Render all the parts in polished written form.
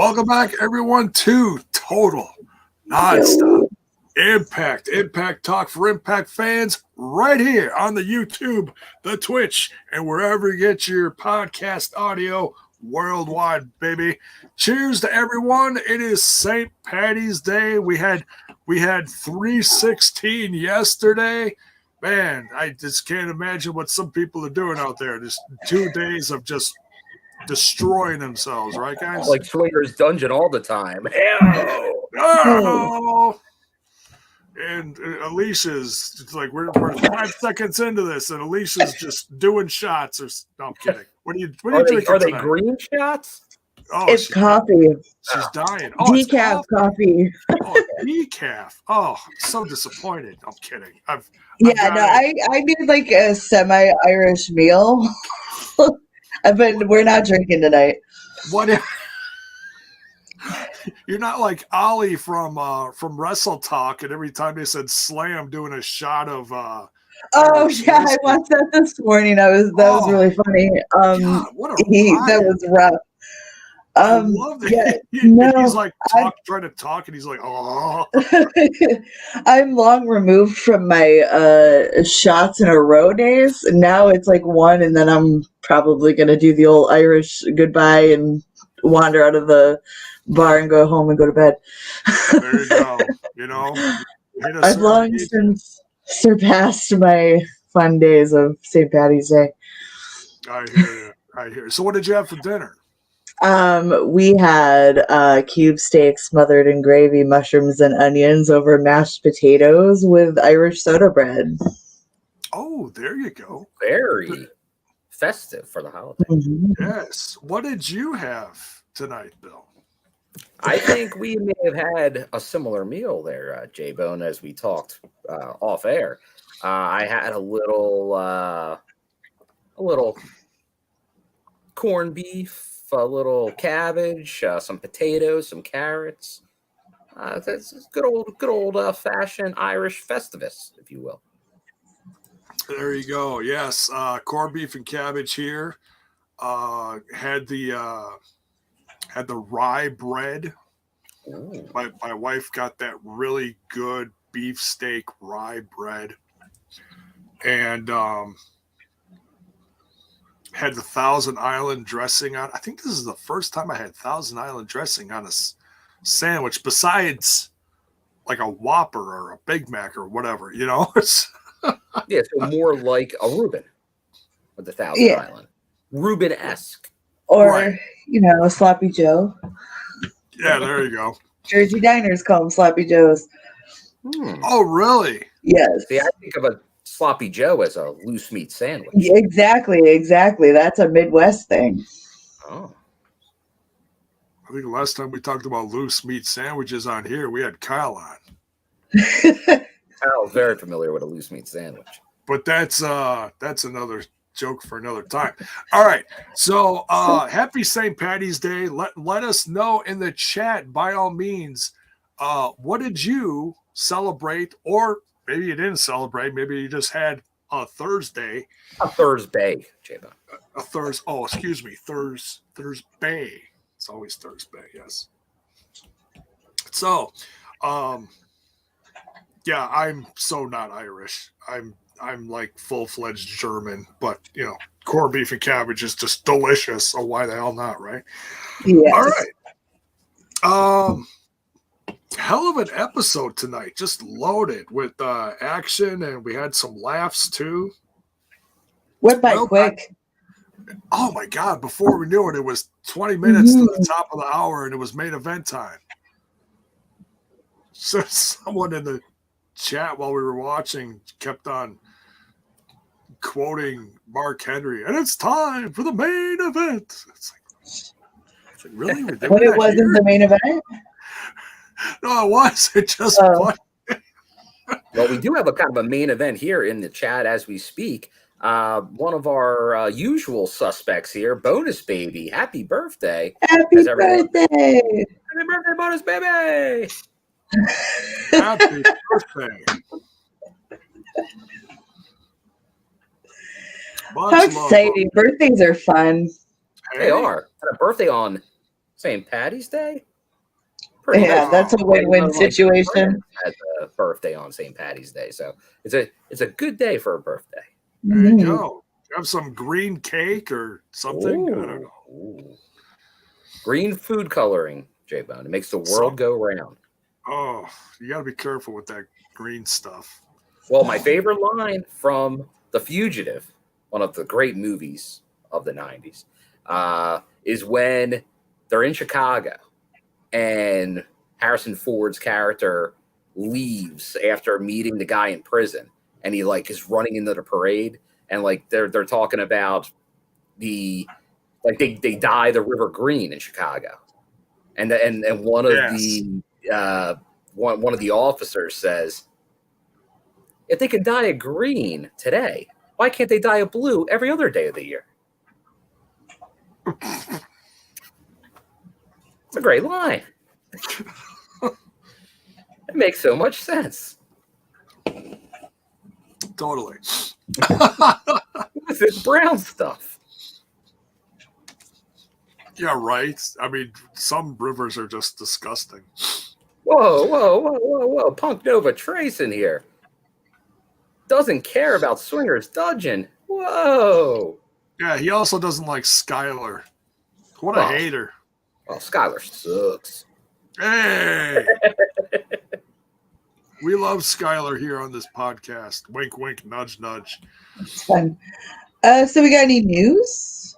Welcome back, everyone, to Total Nonstop Impact Talk for Impact fans right here on the YouTube, the Twitch, and wherever you get your podcast audio worldwide, baby. Cheers to everyone. It is St. Patty's Day. We had 3/16 yesterday. Man, I just can't imagine what some people are doing out there. Just 2 days of just destroying themselves, right, guys? Like Swinger's Dungeon all the time. Oh! And Alicia's just like, we're 5 seconds into this, and Alicia's just doing shots. No, I'm kidding. What are you drinking? Are they green shots? Oh, it's coffee. She's dying. Oh, decaf coffee. Oh, decaf. Oh, I'm so disappointed. I'm kidding. I need like a semi-Irish meal. But we're not drinking tonight. What? You're not like Ollie from Wrestle Talk, and every time they said slam, doing a shot of. Yeah, I watched that this morning. That was really funny. God, what a that was rough. I love it. Yeah, he's like trying to talk, and he's like, oh. I'm long removed from my shots in a row days. And now it's like one, and then I'm probably going to do the old Irish goodbye and wander out of the bar and go home and go to bed. There you go. You know, I've long since surpassed my fun days of St. Patty's Day. I hear you. So what did you have for dinner? We had cube steak smothered in gravy, mushrooms, and onions over mashed potatoes with Irish soda bread. Oh, there you go. Very festive for the holiday. Mm-hmm. Yes. What did you have tonight, Bill? I think we may have had a similar meal there, J-Bone, as we talked off air. I had a little corned beef, a little cabbage, some potatoes, some carrots. That's good old fashioned Irish Festivus, if you will. There you go. Yes, corned beef and cabbage here. Had the rye bread. Ooh. My wife got that really good beefsteak rye bread, and had the Thousand Island dressing on. I think this is the first time I had Thousand Island dressing on a sandwich, besides like a Whopper or a Big Mac or whatever, you know. Yeah, so more like a Reuben with the Thousand Island, Reuben-esque, or a Sloppy Joe. Yeah, there you go. Jersey diners call them Sloppy Joes. Oh, really? Yes. See, I think of a Sloppy Joe as a loose meat sandwich. Exactly. That's a Midwest thing. Oh. I think the last time we talked about loose meat sandwiches on here, we had Kyle on. Kyle's very familiar with a loose meat sandwich. But that's another joke for another time. All right. So happy St. Patty's Day. Let us know in the chat, by all means, what did you celebrate, or maybe you didn't celebrate. Maybe you just had a Thursday. A Thursday, J-Bone. A Thursday. Oh, excuse me. Thursday. It's always Thursday, yes. So, yeah, I'm so not Irish. I'm like full-fledged German, but corned beef and cabbage is just delicious. So why the hell not, right? Yes. All right. Hell of an episode tonight, just loaded with action, and we had some laughs too. Went by quick. Oh my God! Before we knew it, it was 20 minutes to the top of the hour, and it was main event time. So someone in the chat while we were watching kept on quoting Mark Henry, and it's time for the main event. It's like really? But it wasn't the main event? No, it was. It just was. Well, we do have a kind of a main event here in the chat as we speak. One of our usual suspects here, Bonus Baby. Happy birthday. Happy birthday. Happy birthday, Bonus Baby. Happy birthday. How exciting. Birthdays are fun. They are. Had a birthday on St. Patty's Day. Yeah, that's a win-win situation. Has a birthday on St. Patty's Day, so it's a good day for a birthday. There you go. Have some green cake or something. Ooh. I don't know. Ooh. Green food coloring, J-Bone. It makes the world go round. Oh, you got to be careful with that green stuff. Well, my favorite line from The Fugitive, one of the great movies of the 90s, is when they're in Chicago and Harrison Ford's character leaves after meeting the guy in prison, and he like is running into the parade, and like they're talking about they dye the river green in Chicago, and one of one of the officers says, if they can dye it green today, why can't they dye it blue every other day of the year? It's a great line. It makes so much sense. Totally. With this brown stuff. Yeah, right. I mean, some rivers are just disgusting. Whoa. Punk Nova Trace in here. Doesn't care about swingers dudgeon. Whoa. Yeah, he also doesn't like Skylar. What a hater. Oh, Skylar sucks. Hey. We love Skylar here on this podcast. Wink, wink, nudge, nudge. It's fun. So we got any news?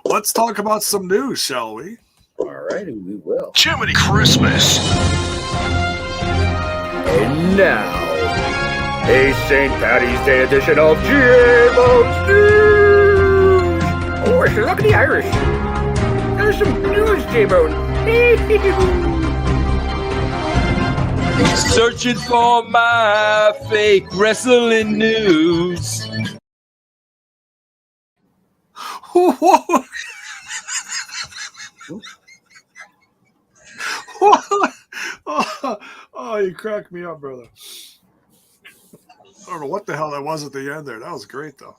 Let's talk about some news, shall we? All right, we will. Jiminy Christmas. And now, a St. Patty's Day edition of GMO's News. Oh, if you're lucky, the Irish. There's some news, J-Bone. Searching for my fake wrestling news. Oh, you cracked me up, brother. I don't know what the hell that was at the end there. That was great, though.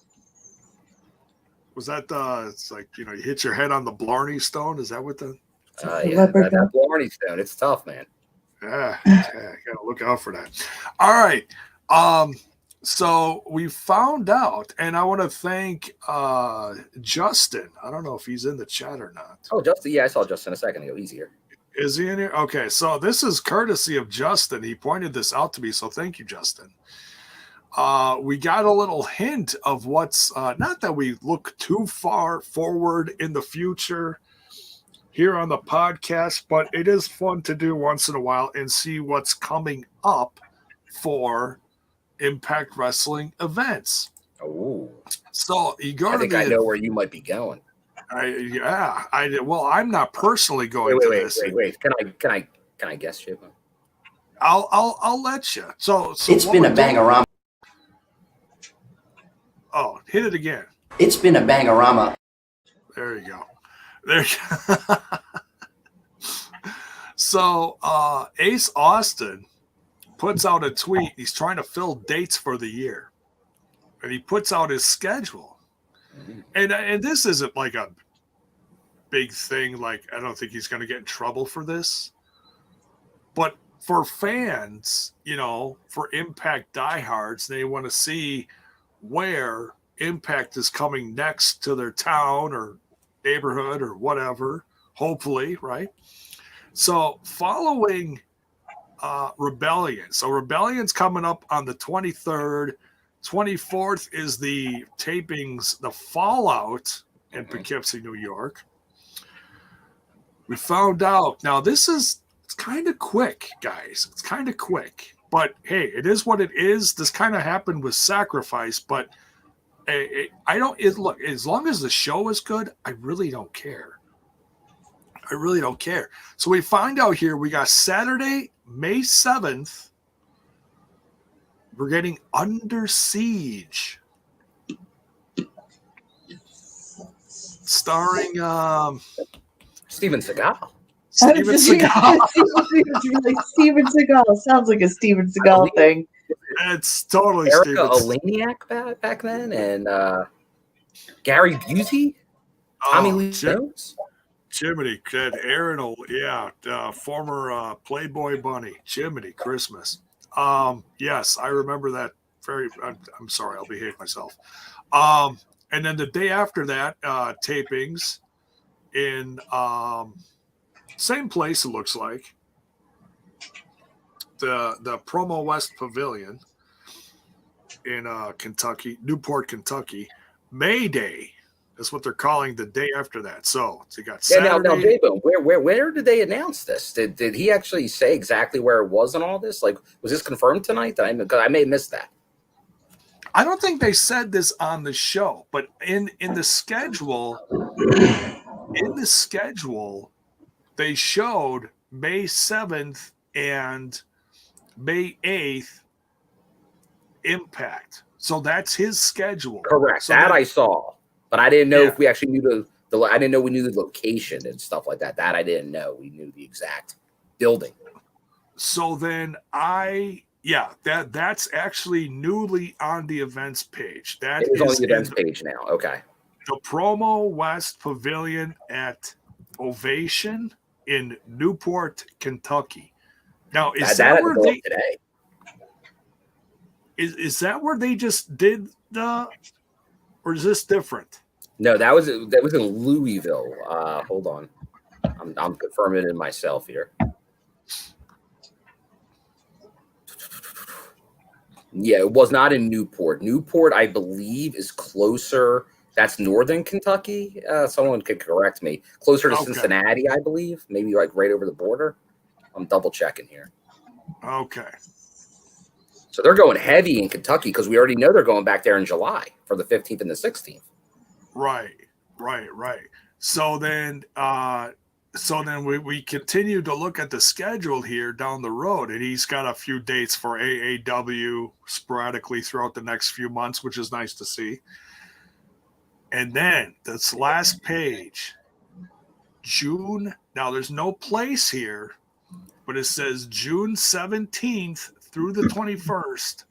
Was that, it's like, you know, you hit your head on the Blarney Stone? Is that what the... Yeah, that Blarney Stone. It's tough, man. Yeah, gotta look out for that. All right. So we found out, and I want to thank Justin. I don't know if he's in the chat or not. Oh, Justin. Yeah, I saw Justin a second ago. He's here. Is he in here? Okay, so this is courtesy of Justin. He pointed this out to me, so thank you, Justin. We got a little hint of what's not that we look too far forward in the future here on the podcast, but it is fun to do once in a while and see what's coming up for Impact Wrestling events. Oh, so you go. I know where you might be going. Well, I'm not personally going to this. Wait. Can I guess, Chip? I'll let you. So it's been a bangorama. Oh, hit it again. It's been a bangorama. There you go. So Ace Austin puts out a tweet. He's trying to fill dates for the year, and he puts out his schedule. And this isn't like a big thing. Like, I don't think he's going to get in trouble for this. But for fans, you know, for Impact diehards, they want to see where Impact is coming next to their town or neighborhood or whatever, hopefully, right? So following Rebellion. So Rebellion's coming up on the 23rd. 24th is the tapings, the Fallout in Poughkeepsie, New York. We found out. Now, it's kind of quick, guys. It's kind of quick. But, hey, it is what it is. This kind of happened with Sacrifice, but look, as long as the show is good, I really don't care. I really don't care. So we find out here, we got Saturday, May 7th. We're getting Under Siege. Starring Steven Seagal. Steven Seagal. Sounds like a Steven Seagal thing. It's totally Erica Eleniak back then, and Gary Busey, Tommy Lee Jones. Jiminy, Aaron, former Playboy bunny, Jiminy Christmas. Yes, I remember that. I'm sorry, I'll behave myself. And then the day after that, tapings in same place. It looks like the Promo West Pavilion in Kentucky, Newport, Kentucky. May Day. That's what they're calling the day after that. So you got Saturday. Now, J-Bone, where did they announce this? Did he actually say exactly where it was and all this? Like, was this confirmed tonight? Because I may have missed that. I don't think they said this on the show, but in the schedule, they showed May 7th and May 8th Impact. So that's his schedule. Correct. So that I saw. But I didn't know Yeah. if we actually knew I didn't know we knew the location and stuff like that. That I didn't know. We knew the exact building. So then that's actually newly on the events page. That It is is on the events page now. Okay. the Promo West Pavilion at Ovation in Newport, Kentucky. Now, is that where they today? Is that where they just did the, or is this different? No, that was in Louisville. Hold on, I'm confirming it myself here. Yeah, it was not in Newport. Newport, I believe, is closer. That's northern Kentucky. Someone could correct me. Closer to Cincinnati, I believe. Maybe like right over the border. I'm double checking here. Okay. So they're going heavy in Kentucky because we already know they're going back there in July for the 15th and the 16th. Right. So then we continue to look at the schedule here down the road, and he's got a few dates for AAW sporadically throughout the next few months, which is nice to see. And then this last page, June. Now there's no place here, but it says June 17th through the 21st,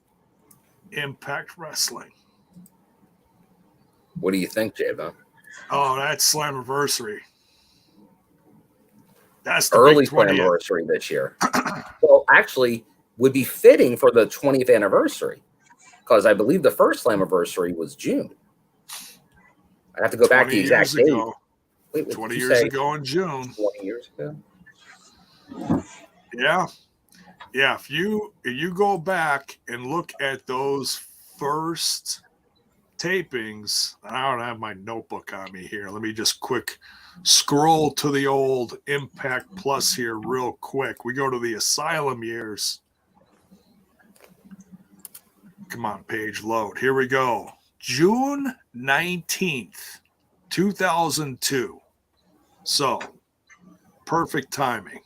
Impact Wrestling. What do you think, J-Bone? Oh, that's Slammiversary. That's the early big 20th anniversary this year. Well, actually, would be fitting for the 20th anniversary because I believe the first Slammiversary was June. I have to go back to the exact date. Wait, 20 years ago in June. 20 years ago. Yeah. If you go back and look at those first tapings, I don't have my notebook on me here. Let me just quick scroll to the old Impact Plus here real quick. We go to the Asylum years. Come on, page load. Here we go. June 19th, 2002. So, perfect timing.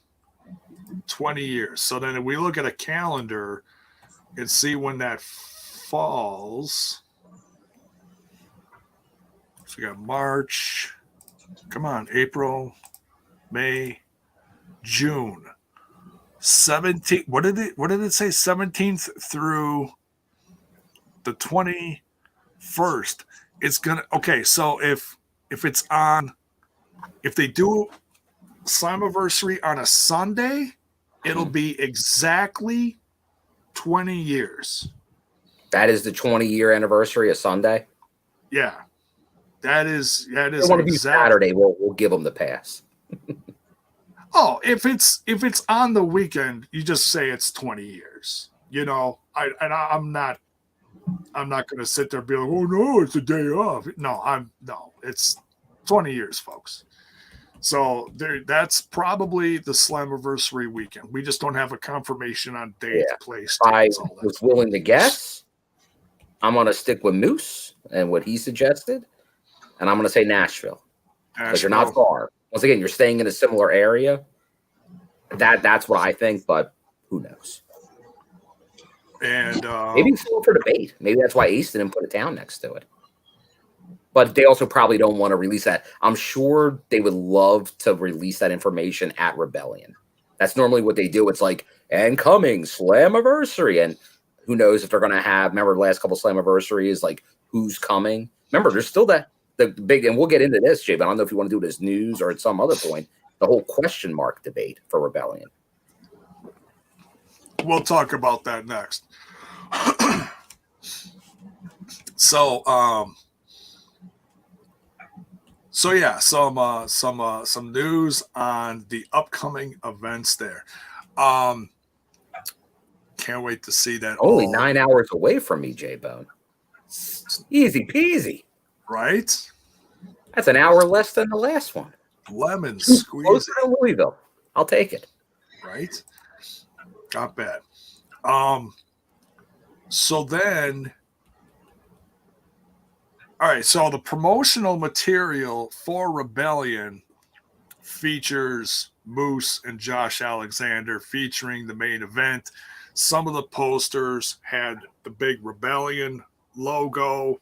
20 years. So then if we look at a calendar and see when that falls. So we got March. Come on, April, May, June. 17th. What did it say? 17th through the 21st. It's gonna so if they do Slammiversary on a Sunday, it'll be exactly 20 years. That is the 20-year anniversary of Sunday? Yeah. That is They want to be Saturday, we'll give them the pass. Oh, if it's on the weekend, you just say it's 20 years. You know, I'm not going to sit there and be like, oh no, it's a day off. No, it's 20 years, folks. So that's probably the Slammiversary weekend. We just don't have a confirmation on date, place. I was willing to guess. I'm going to stick with Moose and what he suggested, and I'm going to say Nashville. Because you're not far. Once again, you're staying in a similar area. That's what I think, but who knows? And maybe it's still for debate. Maybe that's why Ace didn't put a town next to it. But they also probably don't want to release that. I'm sure they would love to release that information at Rebellion. That's normally what they do. It's like, and coming, Slammiversary. And who knows if they're going to have, remember the last couple Slammiversaries, like who's coming? Remember, there's still that the big, and we'll get into this, Jay, but I don't know if you want to do it as news or at some other point, the whole question mark debate for Rebellion. We'll talk about that next. So yeah, some news on the upcoming events there. Can't wait to see that. Only 9 hours away from me, J-Bone. Easy peasy. Right? That's an hour less than the last one. Lemon squeeze. Closer to Louisville. I'll take it. Right? Not bad. So then, all right, so the promotional material for Rebellion features Moose and Josh Alexander featuring the main event. Some of the posters had the big Rebellion logo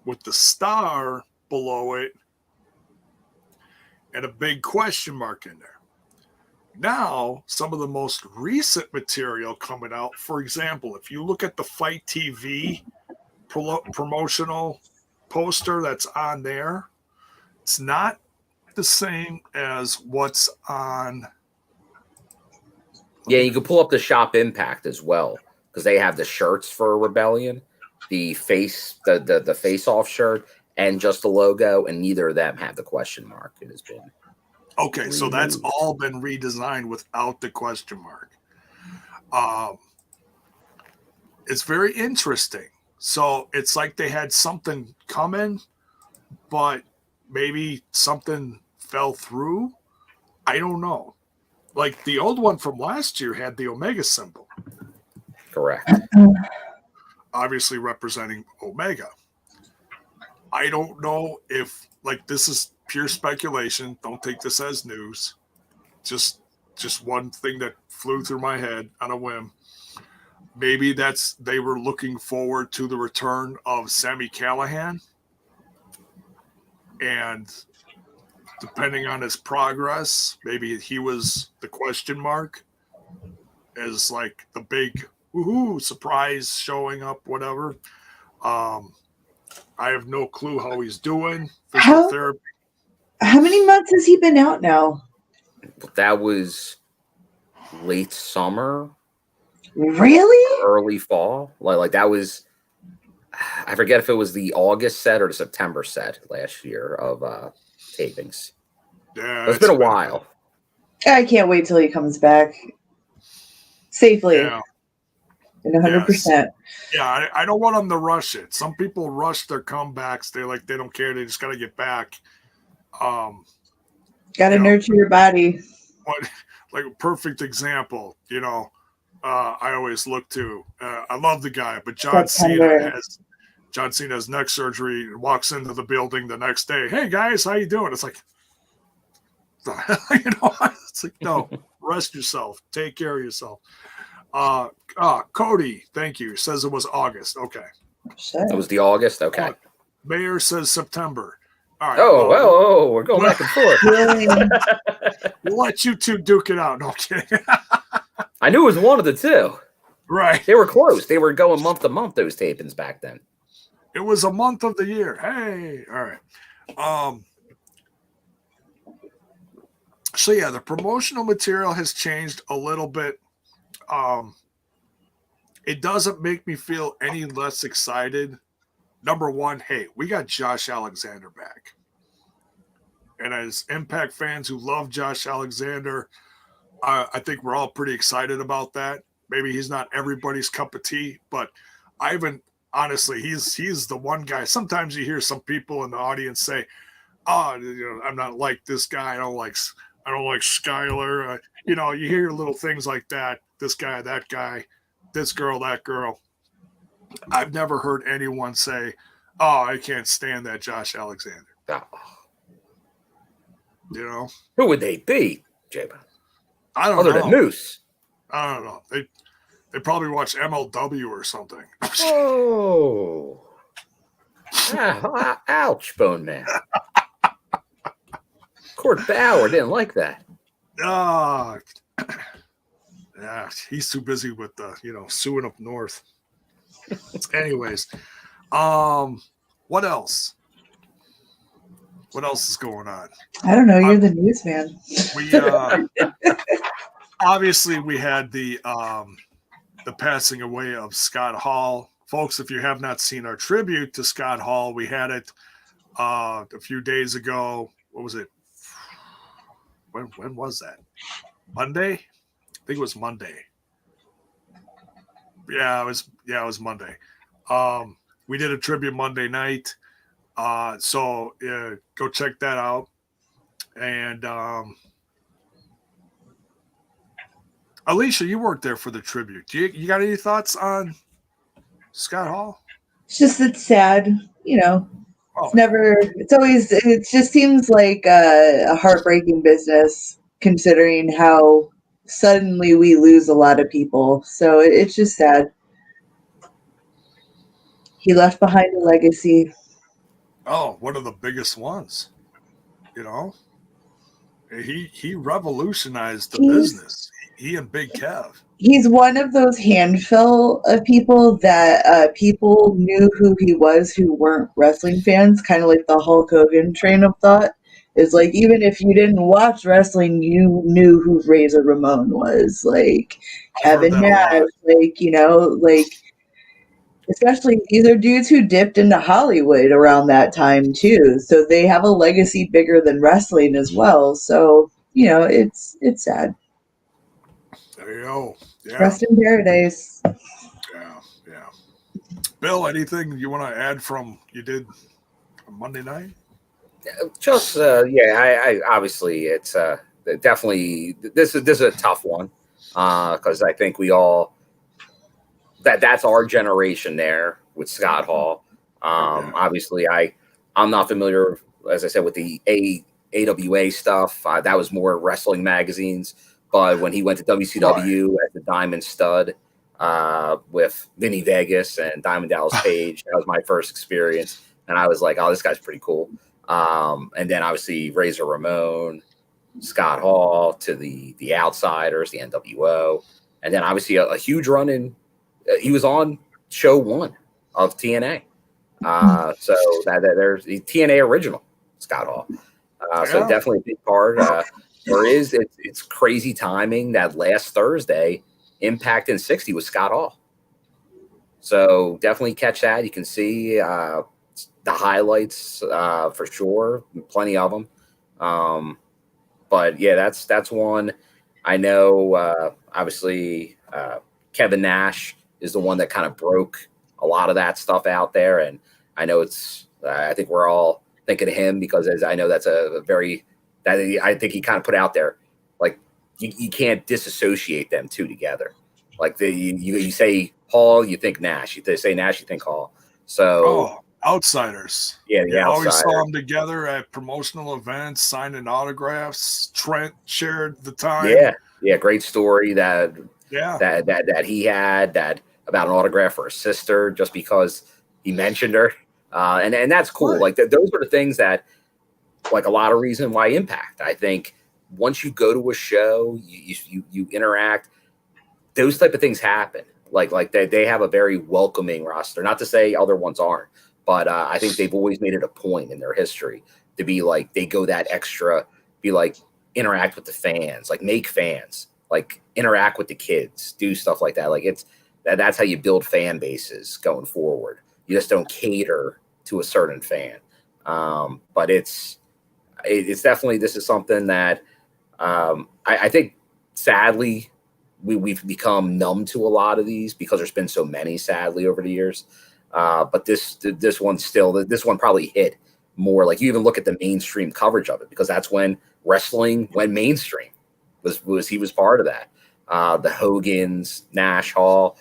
with the star below it and a big question mark in there. Now, some of the most recent material coming out, for example, if you look at the Fight TV promotional poster that's on there, it's not the same as what's on. Yeah, you can pull up the Shop Impact as well because they have the shirts for Rebellion, the face-off shirt, and just the logo, and neither of them have the question mark. It has been okay, so that's all been redesigned without the question mark. It's very interesting. So it's like they had something coming, but maybe something fell through. I don't know. Like the old one from last year had the Omega symbol. correct. Obviously representing Omega. I don't know if, like, this is pure speculation. Don't take this as news. Just one thing that flew through my head on a whim. Maybe they were looking forward to the return of Sami Callihan. And depending on his progress, maybe he was the question mark as like the big woohoo surprise showing up, whatever. I have no clue how he's doing. Physical therapy. How many months has he been out now? That was late summer. Really? Early fall. Like that was, I forget if it was the August set or the September set last year of tapings. Yeah, it's been a while. I can't wait till he comes back safely. Yeah. And 100%. Yeah, I don't want them to rush it. Some people rush their comebacks. They don't care. They just got to get back. Got to nurture your body. Like a perfect example, I always look to. I love the guy, but John Cena has neck surgery and walks into the building the next day. Hey guys, how you doing? It's like, it's like, no, rest yourself. Take care of yourself. Cody, thank you. Says it was August. Okay. It was the August. Okay. Mayor says September. All right. Oh, we're going back and forth. We'll let you two duke it out. No, I'm kidding. I knew it was one of the two. Right. They were close. They were going month to month, those tapings back then. It was a month of the year. Hey. All right. So yeah, the promotional material has changed a little bit. It doesn't make me feel any less excited. Number one, hey, we got Josh Alexander back. And as Impact fans who love Josh Alexander, I think we're all pretty excited about that. Maybe he's not everybody's cup of tea, but honestly, he's the one guy. Sometimes you hear some people in the audience say, I'm not like this guy. I don't like Skyler. You hear little things like that. This guy, that guy, this girl, that girl. I've never heard anyone say, I can't stand that Josh Alexander. Oh. Who would they be, J-Bone? I don't know. Other than Moose. I don't know. They probably watch MLW or something. Oh. Ouch, Bone Man. Court Bauer didn't like that. Yeah, he's too busy with suing up north. Anyways, what else? What else is going on? I don't know. You're the newsman. We obviously we had the passing away of Scott Hall. Folks, if you have not seen our tribute to Scott Hall, we had it a few days ago. What was it? When was that? Monday? I think it was Monday. Yeah, it was Monday. We did a tribute Monday night. So go check that out. And Alicia, you worked there for the tribute. You got any thoughts on Scott Hall? It's just, it's sad, it just seems like a heartbreaking business considering how suddenly we lose a lot of people. So it's just sad. He left behind a legacy. Oh, one of the biggest ones. He revolutionized the business. He and Big Kev. He's one of those handful of people that people knew who he was who weren't wrestling fans, kind of like the Hulk Hogan train of thought. Is like, even if you didn't watch wrestling, you knew who Razor Ramon was. Like, Kevin Nash, especially these are dudes who dipped into Hollywood around that time too. So they have a legacy bigger than wrestling as well. So, it's sad. There you go. Yeah. Rest in paradise. Yeah. Bill, anything you want to add from you did on Monday night? Just I obviously it's definitely this is a tough one because I think we all that's our generation there with Scott Hall. Obviously I'm not familiar, as I said, with the AWA stuff. That was more wrestling magazines. But when he went to WCW as the Diamond Stud with Vinny Vegas and Diamond Dallas Page, that was my first experience. And I was like, oh, this guy's pretty cool. And then obviously Razor Ramon, Scott Hall to the Outsiders, the NWO. And then obviously a huge run in. He was on show 1 of TNA. So there's the TNA original, Scott Hall. So definitely a big part. It's crazy timing that last Thursday, Impact in 60 was Scott Hall. So definitely catch that. You can see the highlights for sure, plenty of them. But yeah, that's one. I know obviously Kevin Nash is the one that kind of broke a lot of that stuff out there, and I know I think we're all thinking of him because as I know that's I think he kind of put out there, like you can't disassociate them two together. Like you say Hall, you think Nash. You say Nash, you think Hall. So Outsiders. Yeah, the Outsiders. Always saw them together at promotional events, signing autographs. Trent shared the time. Yeah, great story that he had about an autograph for his sister just because he mentioned her, and that's cool. Right. Like those are the things that. Like a lot of reason why Impact. I think once you go to a show, you interact, those type of things happen. Like they have a very welcoming roster. Not to say other ones aren't, but I think they've always made it a point in their history to be like they go that extra, be like interact with the fans, like make fans, like interact with the kids, do stuff like that. Like that's how you build fan bases going forward. You just don't cater to a certain fan. But it's definitely, this is something that I think sadly we've become numb to a lot of these because there's been so many sadly over the years. But this one probably hit more. Like you even look at the mainstream coverage of it because that's when wrestling went mainstream. He was part of that. The Hogans, Nash, Hall,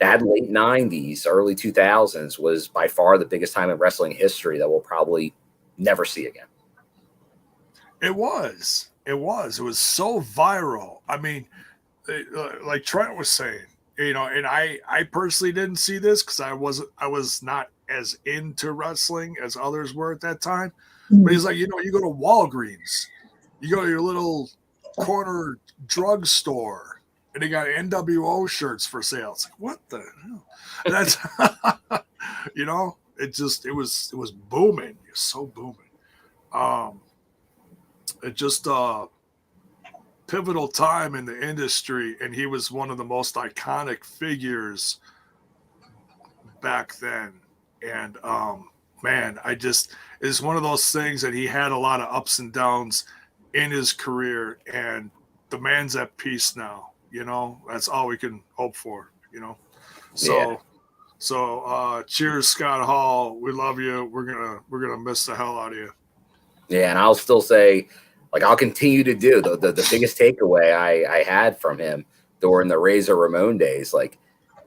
that late 90s, early 2000s was by far the biggest time in wrestling history that we'll probably never see again. It was so viral. I mean, like Trent was saying, and I personally didn't see this because I was not as into wrestling as others were at that time. But he's like, you go to Walgreens, you go to your little corner drugstore, and they got NWO shirts for sale. It's like, what the hell? That's it was booming. It's so booming. It just pivotal time in the industry, and he was one of the most iconic figures back then. And man, it's one of those things that he had a lot of ups and downs in his career, and the man's at peace now. That's all we can hope for. So cheers, Scott Hall. We love you. We're gonna miss the hell out of you. Yeah, and I'll still say, like, I'll continue to do the biggest takeaway I had from him during the Razor Ramon days. Like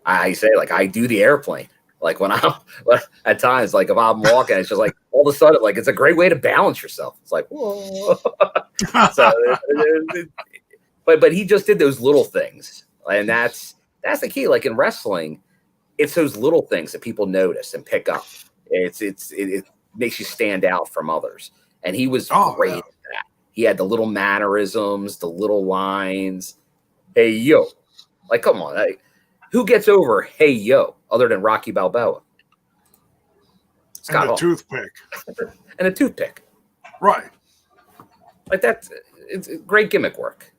I say, like, I do the airplane. Like when I'm at times, like if I'm walking, it's just like all of a sudden, like it's a great way to balance yourself. It's like, whoa. But he just did those little things, and that's the key. Like in wrestling, it's those little things that people notice and pick up. It makes you stand out from others, and he was great at that. He had the little mannerisms, the little lines. Hey yo, like come on, who gets over hey yo other than Rocky Balboa? Scott and a Hall. Toothpick. And a toothpick. Right. Like it's great gimmick work.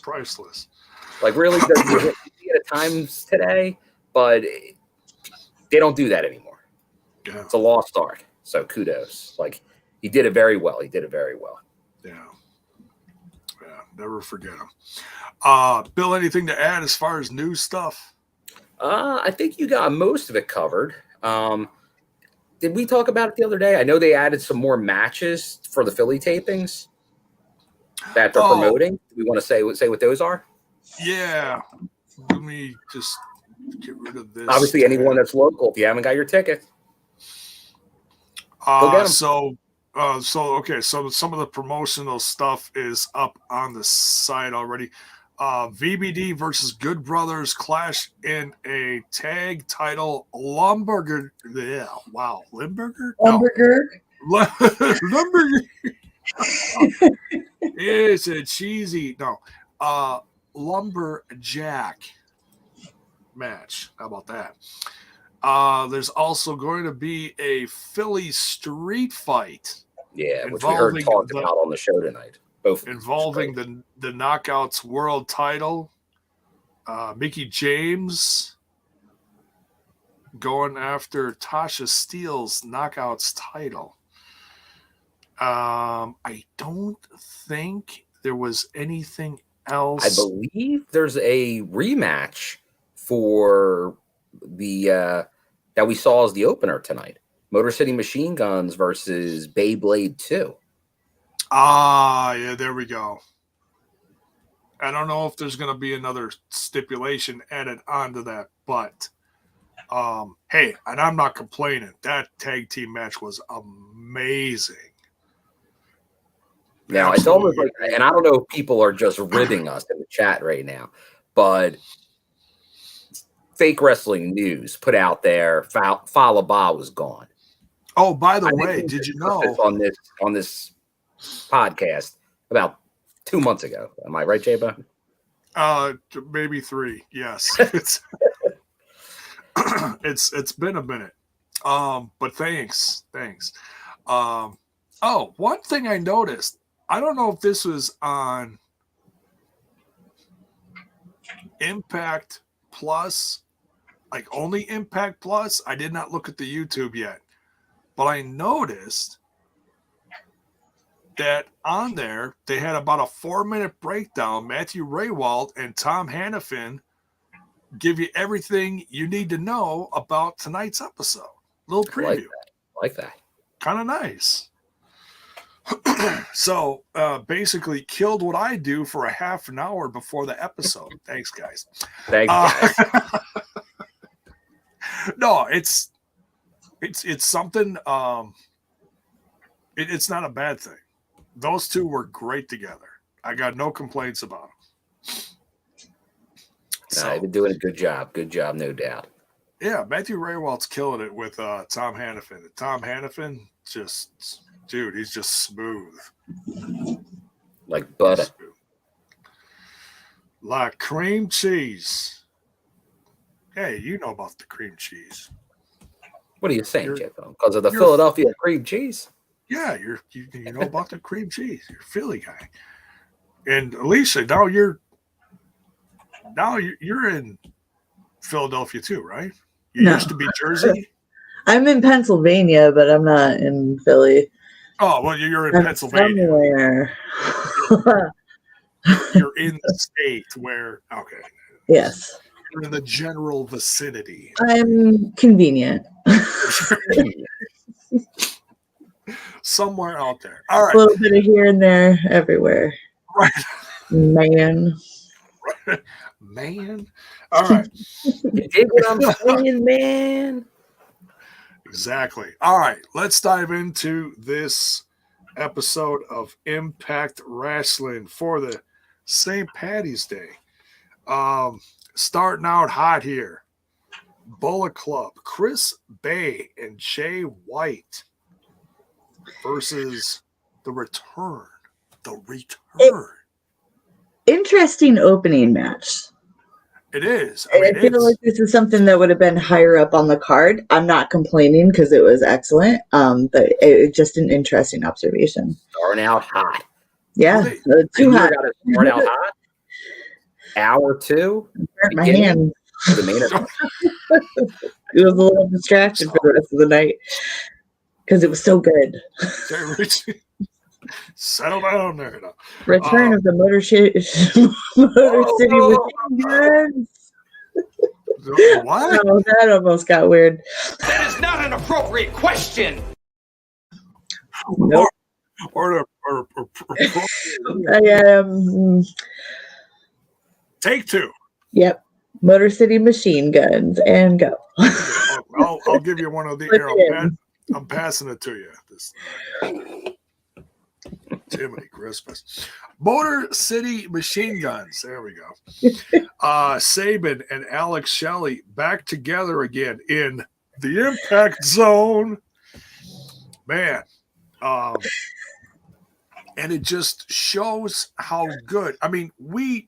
Priceless. Like really, you see it at times today, but they don't do that anymore. Yeah. It's a lost art. So kudos. Like he did it very well. Yeah. Never forget him. Bill, anything to add as far as news stuff? I think you got most of it covered. Did we talk about it the other day? I know they added some more matches for the Philly tapings that they're promoting. Do we want to say what those are? Yeah. Let me just get rid of this. Obviously, anyone that's local, if you haven't got your ticket, go get them. So some of the promotional stuff is up on the site already. VBD versus Good Brothers clash in a tag title Lumberger. Yeah, wow, Limburger? Lumberger? No. Lumberger. It's a cheesy lumberjack match. How about that? There's also going to be a Philly street fight. Yeah, which we heard talked about on the show tonight. Both involving the Knockouts World title. Mickie James going after Tasha Steele's Knockouts title. I don't think there was anything else. I believe there's a rematch for the that we saw as the opener tonight. Motor City Machine Guns versus Beyblade 2. Yeah, there we go. I don't know if there's going to be another stipulation added onto that, but hey, and I'm not complaining. That tag team match was amazing. Now, it's almost like, and I don't know if people are just ribbing us in the chat right now, but Fake Wrestling News put out there, Falaba was gone. Oh, by the way, did you know on this podcast about 2 months ago? Am I right, J-Bone? Maybe 3. Yes, it's been a minute. But thanks. One thing I noticed. I don't know if this was on Impact Plus, like only Impact Plus. I did not look at the YouTube yet. But I noticed that on there, they had about a 4-minute breakdown. Matthew Raywald and Tom Hannafin give you everything you need to know about tonight's episode. Little preview. I like that. Kind of nice. So basically killed what I do for a half an hour before the episode. Thanks, guys. Thanks, guys. No, it's something. It's not a bad thing. Those two were great together. I got no complaints about them. They've been doing a good job. Good job, no doubt. Yeah, Matthew Raywald's killing it with Tom Hannafin. Tom Hannafin, dude, he's just smooth. Like butter. Smooth. Like cream cheese. Hey, you know about the cream cheese. What are you saying, Jeff? Because of the Philadelphia cream cheese? Yeah, you know about the cream cheese. You're a Philly guy. And Alicia, now you're in Philadelphia too, right? You No. used to be Jersey. I'm in Pennsylvania, but I'm not in Philly. Oh well, you're in I'm Pennsylvania. somewhere. You're in the state where okay. Yes. You're in the general vicinity. I'm convenient. Somewhere out there. All right. A little bit of here and there, everywhere. Right. Man. Man. All right. You dig what I'm saying, man? Exactly. All right. Let's dive into this episode of Impact Wrestling for the St. Patty's Day. Starting out hot here. Bullet Club, Chris Bay and Jay White versus the return. The return. Interesting opening match. It is. I feel like this is something that would have been higher up on the card. I'm not complaining because it was excellent, but it's just an interesting observation. Starting out hot. Yeah, too hot. Start out hot. Hour 2. Hurt my hand. The main event. It was a little distraction for the rest of the night because it was so good. Settle down there. No. Return of the Motor City Machine Guns. What? Oh, that almost got weird. That is not an appropriate question. Nope. Take 2. Yep. Motor City Machine Guns and go. I'll give you one of the here. I'm passing it to you. This Timothy Christmas. Motor City Machine Guns. There we go. Sabin and Alex Shelley back together again in the Impact Zone. Man. And it just shows how good. I mean, we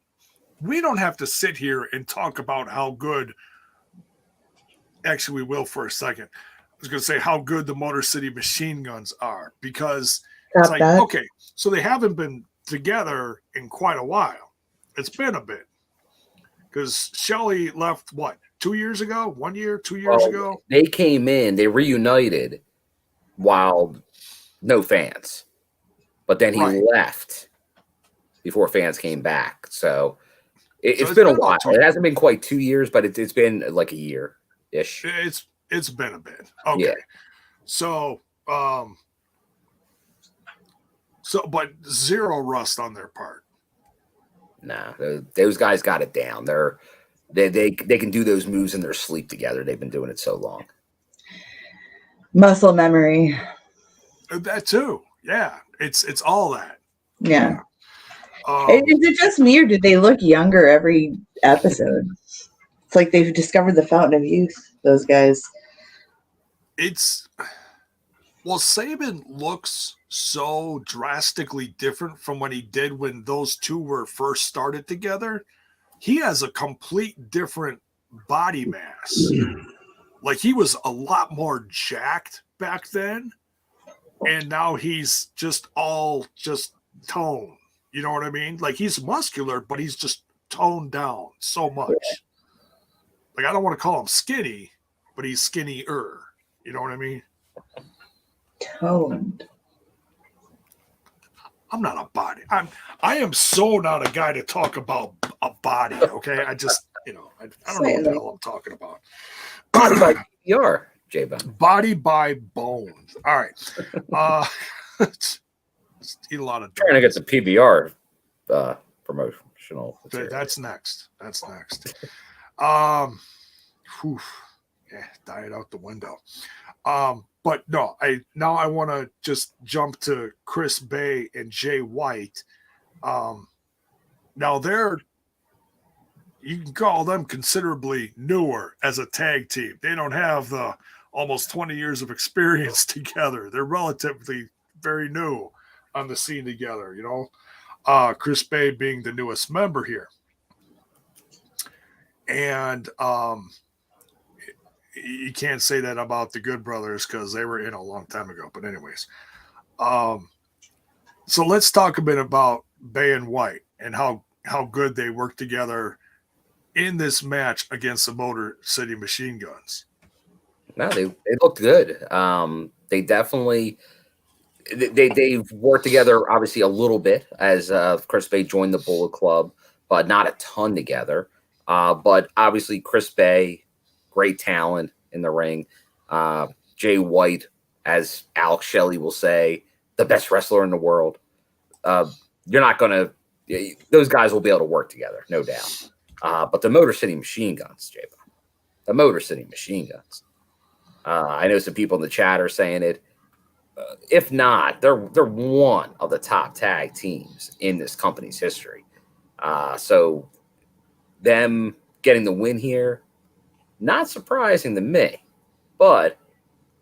don't have to sit here and talk about how good. Actually, we will for a second. I was going to say how good the Motor City Machine Guns are because it's like, okay, so they haven't been together in quite a while. It's been a bit because Shelley left, 2 years ago? 1 year, 2 years ago? They came in, they reunited while no fans. But then he left before fans came back. So it's been a while. It hasn't been quite 2 years, but it's been like a year-ish. It's been a bit. Okay. Yeah. So, but zero rust on their part. Nah, those guys got it down. They can do those moves in their sleep together. They've been doing it so long. Muscle memory. That too. Yeah. It's all that. Yeah. Is it just me or did they look younger every episode? It's like they've discovered the fountain of youth, those guys. Sabin looks so drastically different from what he did when those two were first started together. He has a complete different body mass. Like he was a lot more jacked back then. And now he's just tone. You know what I mean? Like he's muscular, but he's just toned down so much. Like I don't want to call him skinny, but he's skinnier. You know what I mean? Toned. I'm not a body. I am so not a guy to talk about a body. Okay, I just I don't know what the hell I'm talking about. Body by PBR, J-Bone. Body by bones. All right. Eat a lot of. Trying to get the PBR promotional. That's next. Diet out the window. But no, I want to just jump to Chris Bay and Jay White. Now you can call them considerably newer as a tag team. They don't have the almost 20 years of experience together. They're relatively very new on the scene together, Chris Bay being the newest member here. And you can't say that about the Good Brothers because they were in a long time ago. But anyways, So let's talk a bit about Bay and White and how good they work together in this match against the Motor City Machine Guns. No, they looked good. They definitely they've worked together obviously a little bit as Chris Bay joined the Bullet Club, but not a ton together. But obviously Chris Bay, great talent in the ring. Jay White, as Alex Shelley will say, the best wrestler in the world. You're not going to – those guys will be able to work together, no doubt. But the Motor City Machine Guns, J-Bo, the Motor City Machine Guns. I know some people in the chat are saying it. If not, they're one of the top tag teams in this company's history. So them getting the win here, not surprising to me. But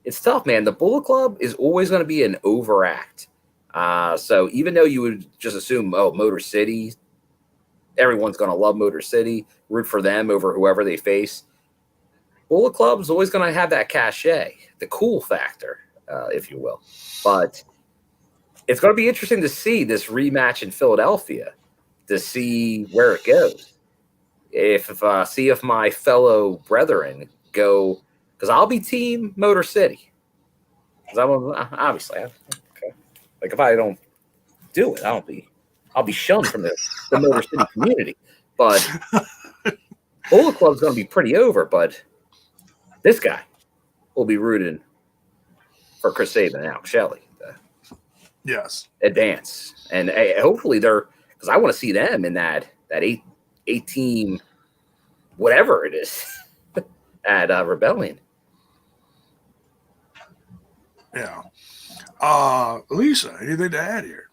it's tough, man. The Bullet Club is always going to be an overact. So even though you would just assume, oh, Motor City, everyone's going to love Motor City, root for them over whoever they face, Bullet Club is always going to have that cachet, the cool factor, if you will. But it's going to be interesting to see this rematch in Philadelphia, to see where it goes. See if my fellow brethren go, because I'll be team Motor City. Because obviously, okay. Like if I don't do it, I'll be shunned from the Motor City community. But Bullet Club's going to be pretty over. But this guy will be rooting for Chris Sabin and Alex Shelley. Yes. Advance. And hopefully because I want to see them in that eight team, whatever it is, at Rebellion. Yeah. Lisa, anything to add here?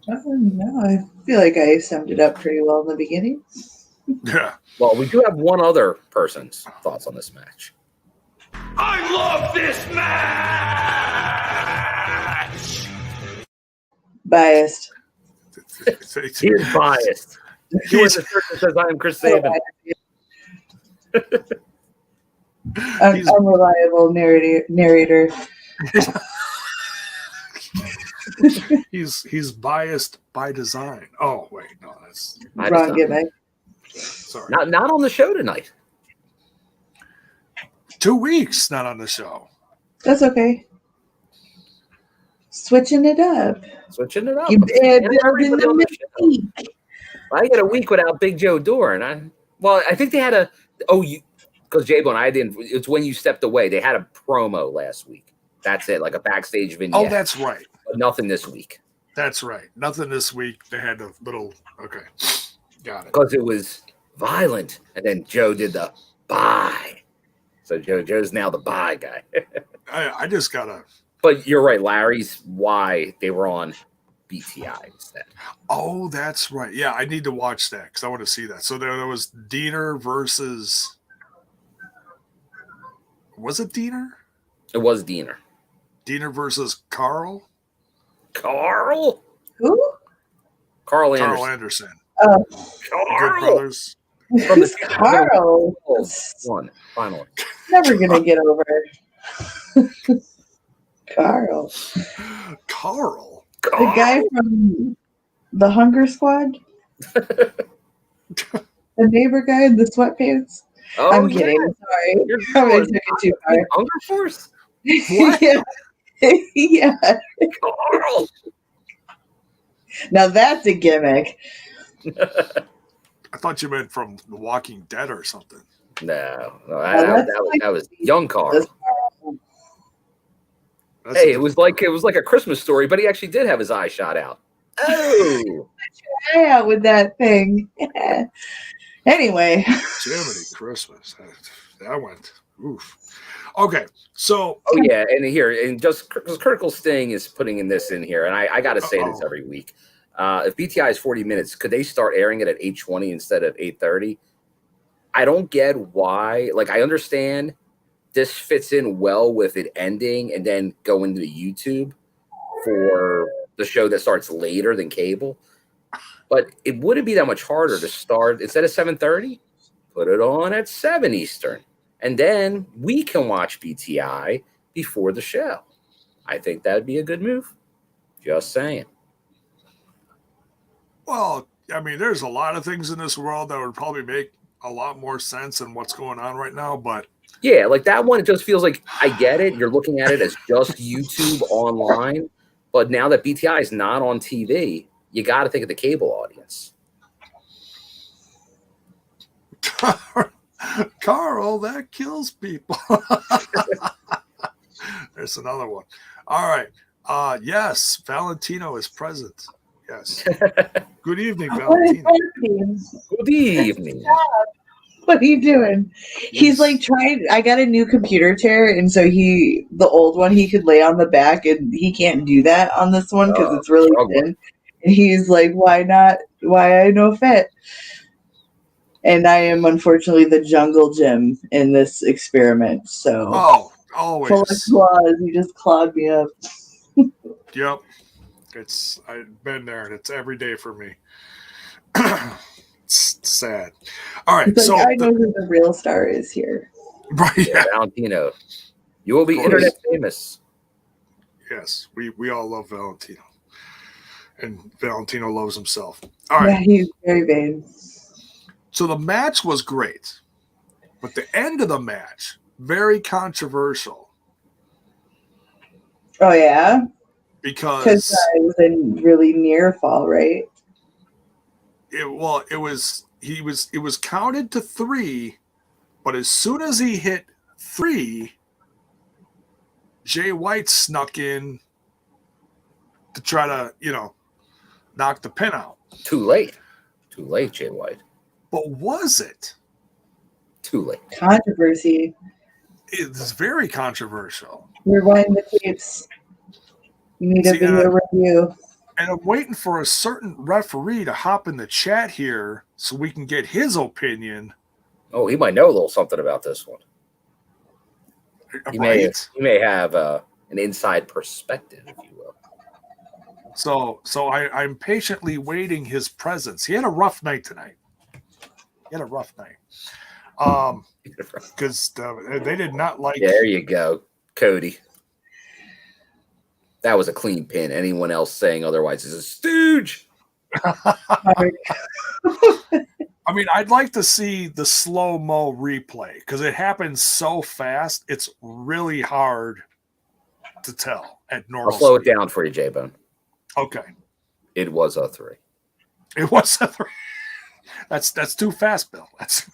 No, I feel like I summed it up pretty well in the beginning. Yeah. Well, we do have one other person's thoughts on this match. I love this match! Biased. He is biased. He was the person that says, I am Chris Sabin. Unreliable narrator. He's biased by design. Oh wait, no, that's wrong gimmick. Sorry. Not on the show tonight. 2 weeks not on the show. That's okay. Switching it up. You building the mystique. I get a week without Big Joe Dorn. I think they had because J-Bo and I didn't. It's when you stepped away. They had a promo last week. That's it, like a backstage vignette. Oh, that's right. But nothing this week. That's right. Nothing this week. They had a little. Okay, got it. Because it was violent, and then Joe did the bye. So Joe's now the bye guy. I just gotta. But you're right, Larry's why they were on BTI instead. Oh, that's right. Yeah, I need to watch that because I want to see that. So there was Diener versus. Was it Diener? It was Diener. Diener versus Carl. Carl? Who? Carl Anderson. Oh, Good brothers. From the Carl. One finally. Never gonna get over it. Carl. The guy from the Hunger Squad? The neighbor guy in the sweatpants? Oh, I'm kidding. Sorry. I took it too far. Hunger Force? Yeah. Yeah. Carl. Now that's a gimmick. I thought you meant from The Walking Dead or something. No, that was young Carl. It was like a Christmas story, but he actually did have his eye shot out. Oh, yeah, with that thing. Anyway, Jiminy Christmas. That went. Oof. Okay, so. Oh yeah, and just because Critical Sting is putting this in here, and I got to say this every week. If BTI is 40 minutes, could they start airing it at 8:20 instead of 8:30? I don't get why. Like, I understand this fits in well with it ending and then going to YouTube for the show that starts later than cable. But it wouldn't be that much harder to start instead of 7:30. Put it on at 7 Eastern, and then we can watch BTI before the show. I think that'd be a good move. Just saying. Well, I mean, there's a lot of things in this world that would probably make a lot more sense than what's going on right now, but Yeah, like that one, it just feels like I get it. You're looking at it as just YouTube online, but now that BTI is not on TV, you got to think of the cable audience. Carl, that kills people. There's another one. All right. Yes, Valentino is present. Yes. Good evening, Valentino. Good evening. What are you doing? He's like trying. I got a new computer chair, and so the old one, he could lay on the back, and he can't do that on this one because it's really thin. And he's like, "Why not? Why I no fit?" And I am unfortunately the jungle gym in this experiment. So, always full of claws. You just clawed me up. Yep. I've been there, and it's every day for me. It's sad. All right, so I know who the real star is here. Right, yeah. Valentino, you will be internet famous. Yes, we all love Valentino, and Valentino loves himself. All right, yeah, he's very vain. So the match was great, but the end of the match very controversial. Oh yeah, because I was in really near fall, right? It was counted to 3, but as soon as he hit 3, Jay White snuck in to try to, knock the pin out. Too late, Jay White. But was it? Too late. Controversy. It's very controversial. Rewind the tapes. You need a video review. And I'm waiting for a certain referee to hop in the chat here so we can get his opinion. Oh, he might know a little something about this one. He may have an inside perspective, if you will. So I'm patiently waiting his presence. He had a rough night tonight. Because they did not like. There you go, Cody. That was a clean pin. Anyone else saying otherwise is a stooge. I mean, I'd like to see the slow-mo replay because it happens so fast. It's really hard to tell at normal. I'll slow it down for you, J-Bone. Okay. It was a 3. It was a 3. That's too fast, Bill. That's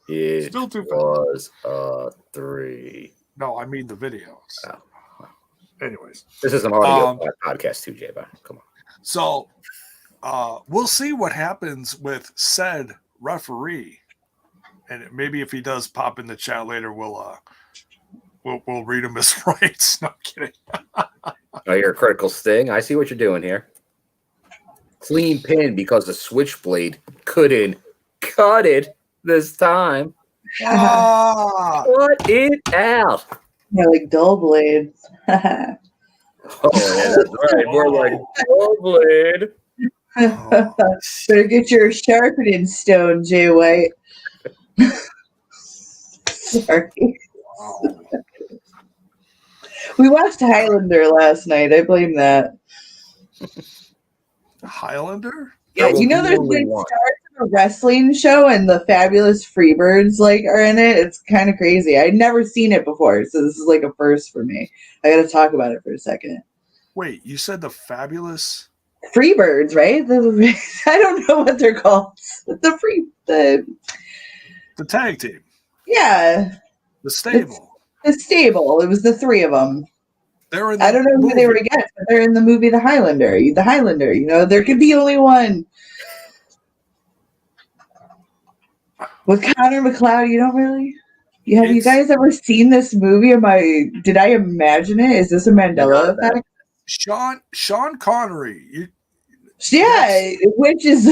still too fast. It was a 3. No, I mean the videos. Oh. Anyways, this is an audio podcast too, J-Bone. Come on. So we'll see what happens with said referee, and maybe if he does pop in the chat later, we'll read him his rights. No, I'm kidding. Oh, you're a critical sting. I see what you're doing here. Clean pin because the switchblade couldn't cut it this time. Cut it out. Yeah, like dull blade. Oh, yeah, that's right. More like dull blade. Better get your sharpening stone, Jay White. Sorry. We watched Highlander last night. I blame that. Highlander? Yeah, you know there's big stars of a wrestling show and the Fabulous Freebirds are in it. It's kind of crazy. I'd never seen it before, so this is like a first for me. I got to talk about it for a second. Wait, you said the Fabulous Freebirds, right? I don't know what they're called. The tag team. Yeah. The stable. The stable. It was the 3 of them. They're in I don't know who they were against, but they're in the movie The Highlander. The Highlander, there could be only one. With Connor McLeod, you don't really? Have you guys ever seen this movie? Did I imagine it? Is this a Mandela effect? Sean Connery. Which is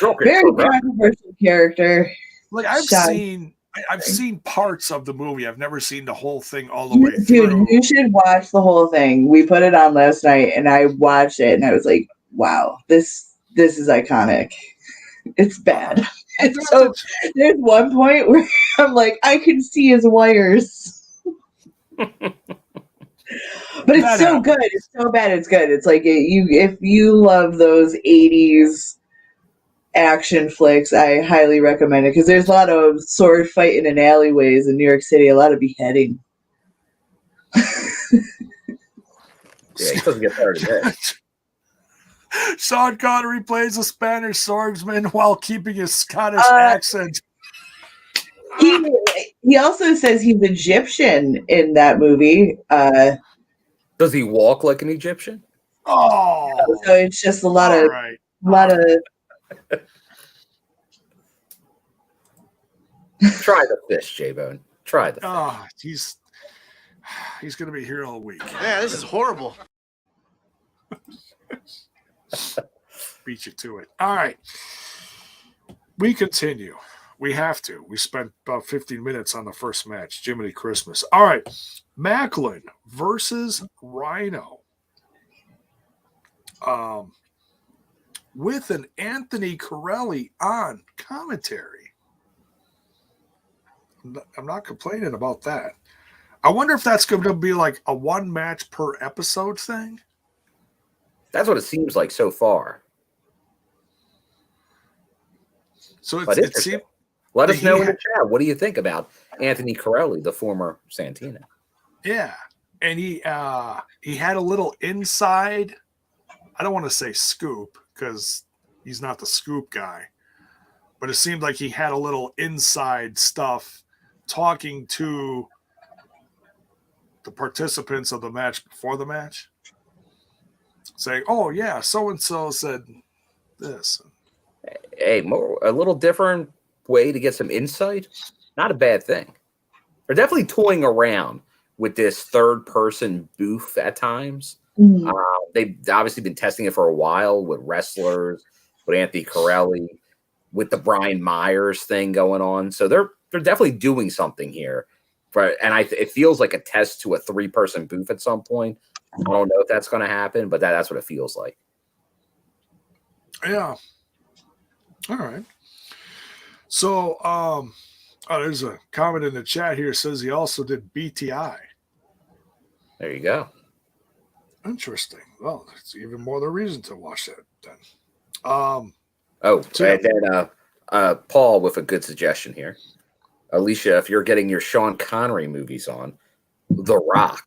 very controversial character. Like I've seen parts of the movie. I've never seen the whole thing all the way through. Dude, you should watch the whole thing. We put it on last night, and I watched it, and I was like, "Wow, this is iconic." It's bad. And so there's one point where I'm like, I can see his wires. But it's so good. It's so bad. It's good. It's like if you love those 80s action flicks, I highly recommend it because there's a lot of sword fighting in alleyways in New York City, a lot of beheading. Yeah, he doesn't get tired of that. Sean Connery plays a Spanish swordsman while keeping his Scottish accent. He also says he's Egyptian in that movie. Does he walk like an Egyptian? Oh, so it's just a lot of Try the fish, J-Bone. Try the fish. Oh, he's going to be here all week. Yeah, this is horrible. Beat you to it. All right. We continue. We have to. We spent about 15 minutes on the first match. Jiminy Christmas. All right. Macklin versus Rhino. With an Anthony Corelli on commentary. I'm not complaining about that. I wonder if that's going to be like a one match per episode thing. That's what it seems like so far. So Let us know in the chat. What do you think about Anthony Corelli, the former Santina? Yeah, and he had a little inside. I don't want to say scoop because he's not the scoop guy, but it seemed like he had a little inside stuff talking to the participants of the match before the match, saying, "Oh yeah, so and so said this." Hey, a little different way to get some insight. Not a bad thing. They're definitely toying around with this third-person booth at times. Mm-hmm. They've obviously been testing it for a while with wrestlers, with Anthony Corelli, with the Brian Myers thing going on. So they're definitely doing something here. It feels like a test to a 3-person booth at some point. I don't know if that's going to happen, but that's what it feels like. Yeah. All right. So, there's a comment in the chat here. Says he also did BTI. There you go. Interesting. Well, it's even more the reason to watch that then. And then Paul with a good suggestion here. Alicia, if you're getting your Sean Connery movies on, The Rock.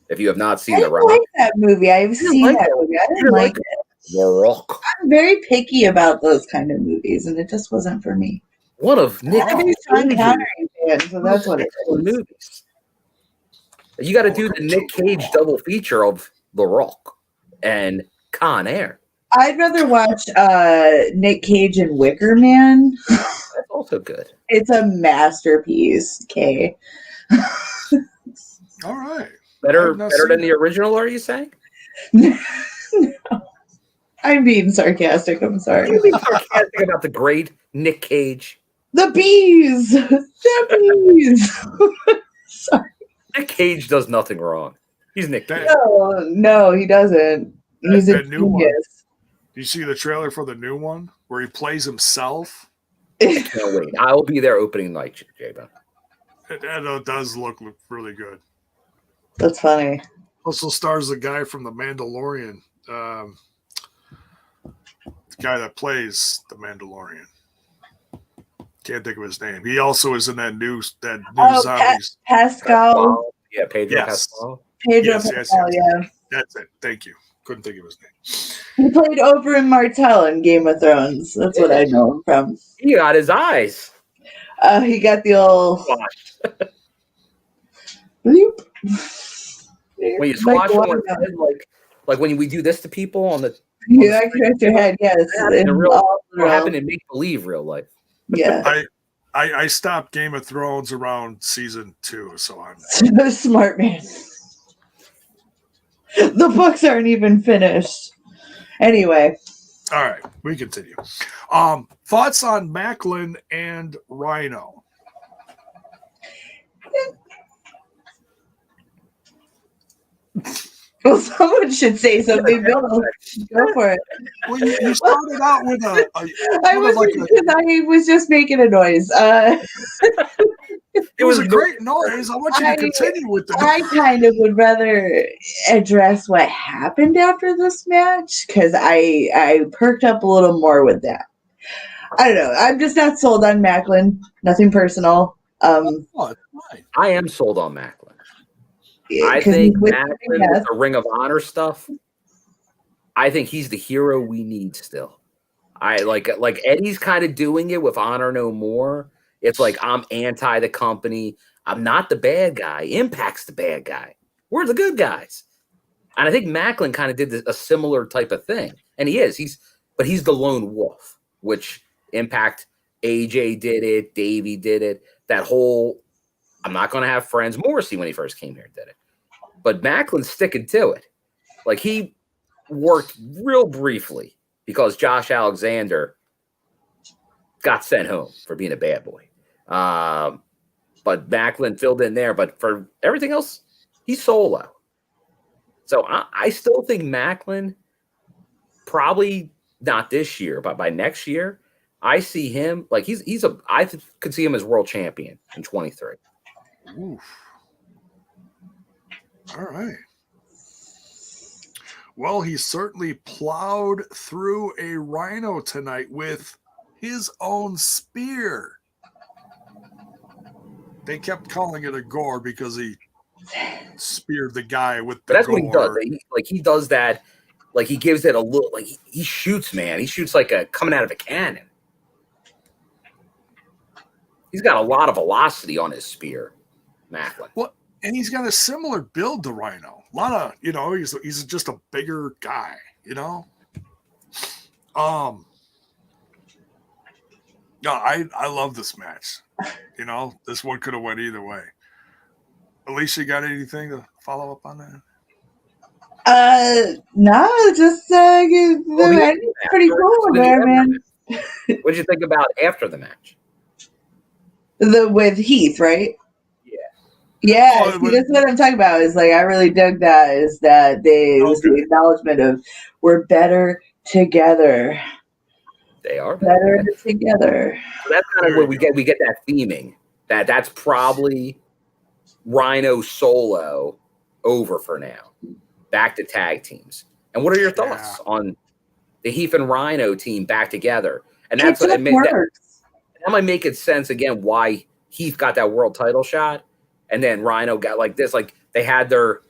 If you have not seen The Rock. I like that movie. I've seen that movie. I didn't like it. The Rock. I'm very picky about those kind of movies, and it just wasn't for me. One of Nick I'm a Sean Connery fan, so that's what it is. Movies. You got to do the Nick Cage double feature of The Rock and Con Air. I'd rather watch Nick Cage and Wicker Man. That's also good. It's a masterpiece, Kay. All right. Better than the original, are you saying? No. I'm being sarcastic. I'm sorry. You're being sarcastic about the great Nick Cage. The bees! The bees! Sorry. Nick Cage does nothing wrong. He's Nick Cage. No, he doesn't. He's a new one. genius. Do you see the trailer for the new one where he plays himself? I can't wait. I'll be there opening night, J-Bone. It does look really good. That's funny. Also stars the guy from The Mandalorian. The guy that plays The Mandalorian. Can't think of his name. He also is in that new zombies. Pascal. Yeah, Pedro Yes. Pascal. Pedro Pascal, yeah. That's it. Thank you. Couldn't think of his name. He played Oberyn Martell in Game of Thrones. That's what I know him from. He got his eyes. He got the old bloop. When you squash someone's head, like when we do this to people on the I scratch your head, yes. What happened in make believe real life. Yeah. I stopped Game of Thrones around season 2, so I'm smart man. The books aren't even finished. Anyway. All right, we continue. Thoughts on Macklin and Rhino? Well, someone should say something. Go for it. Well, you started out with I was just making a noise. It was a great noise. I want you to continue with the. I kind of would rather address what happened after this match because I perked up a little more with that. I don't know. I'm just not sold on Macklin. Nothing personal. I am sold on Macklin. I 'cause think with Macklin Yes. with the Ring of Honor stuff. I think he's the hero we need still. I like Eddie's kind of doing it with Honor No More. It's like I'm anti the company. I'm not the bad guy. Impact's the bad guy. We're the good guys. And I think Macklin kind of did a similar type of thing. And he is. He's the lone wolf, which Impact, AJ did it, Davey did it. That whole I'm not going to have friends. Morrissey, when he first came here, did it. But Macklin's sticking to it. Like, he worked real briefly because Josh Alexander got sent home for being a bad boy. But Macklin filled in there. But for everything else, he's solo. So I still think Macklin, probably not this year, but by next year, I see him like I could see him as world champion in 23. Oof. All right. Well, he certainly plowed through a Rhino tonight with his own spear. They kept calling it a gore because he speared the guy with the But that's gore. what he does. He does that. Like, he gives it a little. Like, he shoots, man. He shoots like coming out of a cannon. He's got a lot of velocity on his spear, Macklin. Well, and he's got a similar build to Rhino. A lot of, he's just a bigger guy, No, I love this match. This one could have went either way. Alicia, got anything to follow up on that? No, just it's pretty cool there, man. What did you think about after the match? With Heath, right? Yeah. Yeah, that's what I'm talking about. Is like I really dug that. Is that it was the acknowledgement of we're better together. They are better together. So that's kind of where we get that theming. That's probably Rhino solo over for now. Back to tag teams. And what are your thoughts on the Heath and Rhino team back together? And that's what that might make it sense again why Heath got that world title shot, and then Rhino got like this. Like, they had their,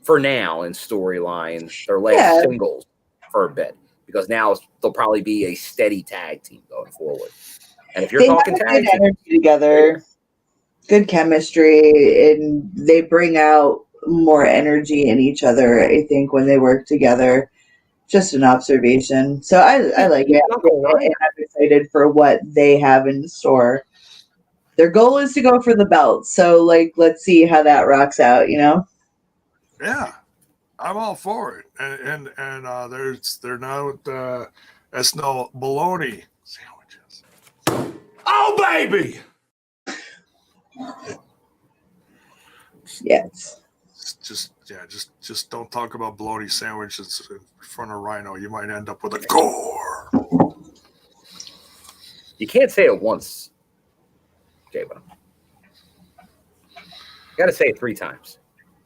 for now in storyline, their last singles for a bit, because now they'll probably be a steady tag team going forward. And if you're talking tag team, energy together, good chemistry, and they bring out more energy in each other, I think, when they work together. Just an observation. So I like it. And I'm excited for what they have in store. Their goal is to go for the belt. So, let's see how that rocks out, Yeah, I'm all for it. And they're not that's no bologna sandwiches. Oh, baby! Yes. Just don't talk about bologna sandwiches in front of Rhino. You might end up with a gore. You can't say it once, J-Bo. You got to say it 3 times.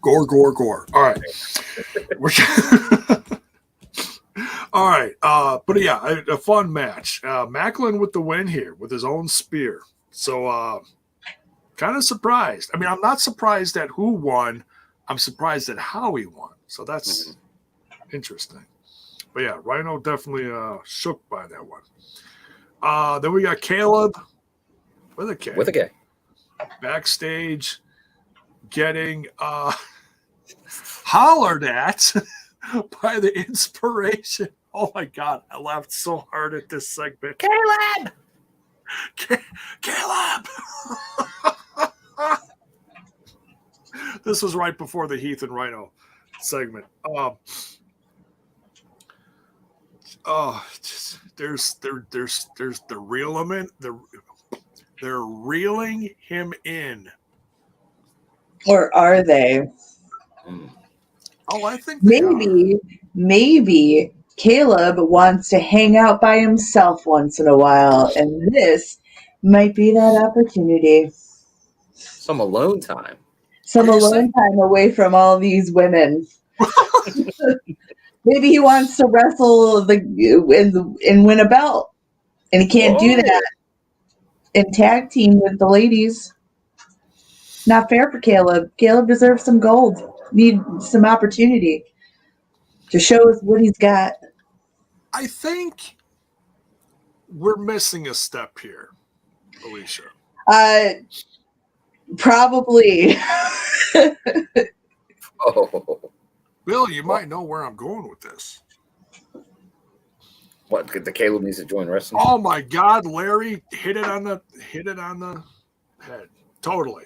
Gore, gore, gore. All right. All right. But yeah, a fun match. Macklin with the win here with his own spear. So kind of surprised. I mean, I'm not surprised at who won. I'm surprised at how he won. So that's interesting. But yeah, Rhino definitely shook by that one. Then we got Caleb with a K. With a K. Backstage getting hollered at by the Inspiration. Oh my God, I laughed so hard at this segment. Caleb! Caleb! This was right before the Heath and Rhino segment. There's the reel him in. They're reeling him in. Or are they? Oh, I think maybe Caleb wants to hang out by himself once in a while, and this might be that opportunity. Some alone time. Some alone time away from all these women. Maybe he wants to wrestle and win a belt, and he can't do that in tag team with the ladies. Not fair for Caleb. Caleb deserves some gold. Need some opportunity to show us what he's got. I think we're missing a step here, Alicia. Probably. Oh. Bill, you might know where I'm going with this. What? The Caleb needs to join wrestling? Oh my God, Larry hit it on the head. Totally.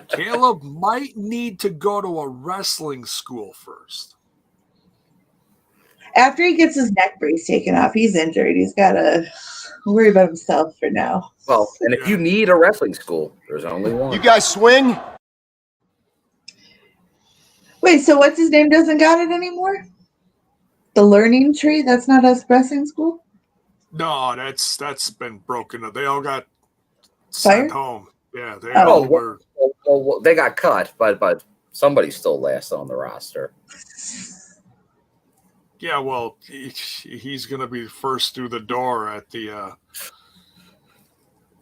Caleb might need to go to a wrestling school first. After he gets his neck brace taken off, he's injured. He's got to worry about himself for now. Well, and if you need a wrestling school, there's only one. You guys swing? Wait, so what's his name doesn't got it anymore? The Learning Tree? That's not a wrestling school? No, that's been broken up. They all got Fired? sent home. Yeah, they all were. Well, they got cut, but somebody still lasted on the roster. Yeah, well, he's going to be first through the door at the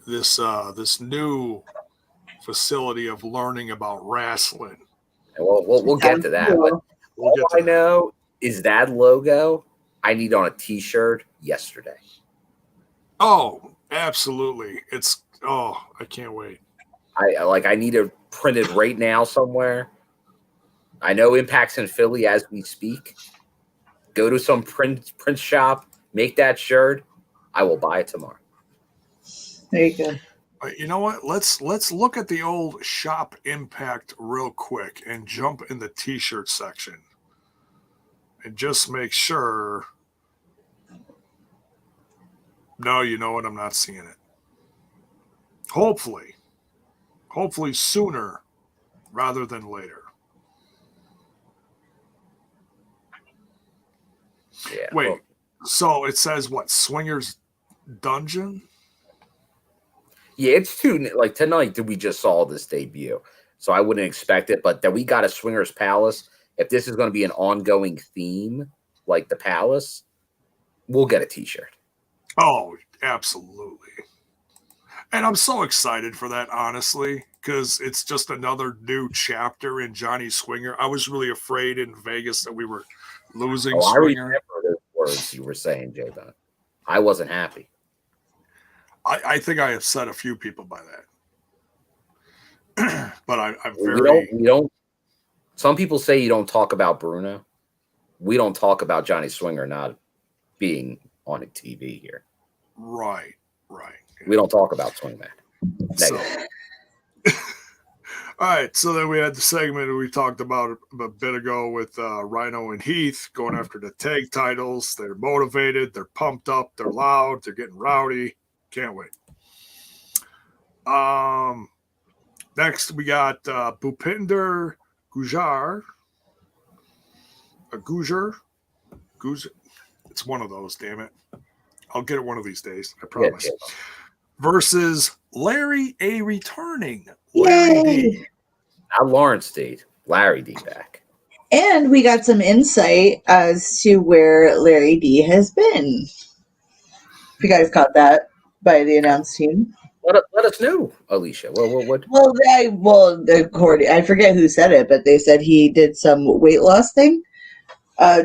this new facility of learning about wrestling. Well, we'll get to that. But all I know is that logo I need on a T-shirt yesterday. Oh, absolutely! I can't wait. I need it printed right now somewhere. I know Impact's in Philly as we speak. Go to some print shop, make that shirt. I will buy it tomorrow. There you go. You know what? Let's look at the old Shop Impact real quick and jump in the T-shirt section and just make sure. No, you know what? I'm not seeing it. Hopefully sooner rather than later. Yeah. Wait, so it says what? Swingers Dungeon? Yeah, it's tonight we just saw this debut. So I wouldn't expect it, but that we got a Swingers Palace. If this is going to be an ongoing theme like the Palace, we'll get a T-shirt. Oh, absolutely. And I'm so excited for that, honestly, because it's just another new chapter in Johnny Swinger. I was really afraid in Vegas that we were losing I Swinger. remember those words you were saying, J-Bone. I wasn't happy. I think I upset a few people by that. But I'm very... We don't. Some people say you don't talk about Bruno. We don't talk about Johnny Swinger not being on a TV here. Right. We don't talk about Swingman. So, all right, so then we had the segment we talked about a bit ago with Rhino and Heath going after the tag titles. They're motivated, they're pumped up, they're loud, they're getting rowdy. Can't wait. Next, we got Bhupinder Gujjar. Gujjar. It's one of those, damn it. I'll get it one of these days, I promise. Yeah. Versus Larry A. returning. Larry D. Not Lawrence D. Larry D. back. And we got some insight as to where Larry D has been. If you guys caught that by the announce team. Let us know, Alicia. What? According, I forget who said it, but they said he did some weight loss thing,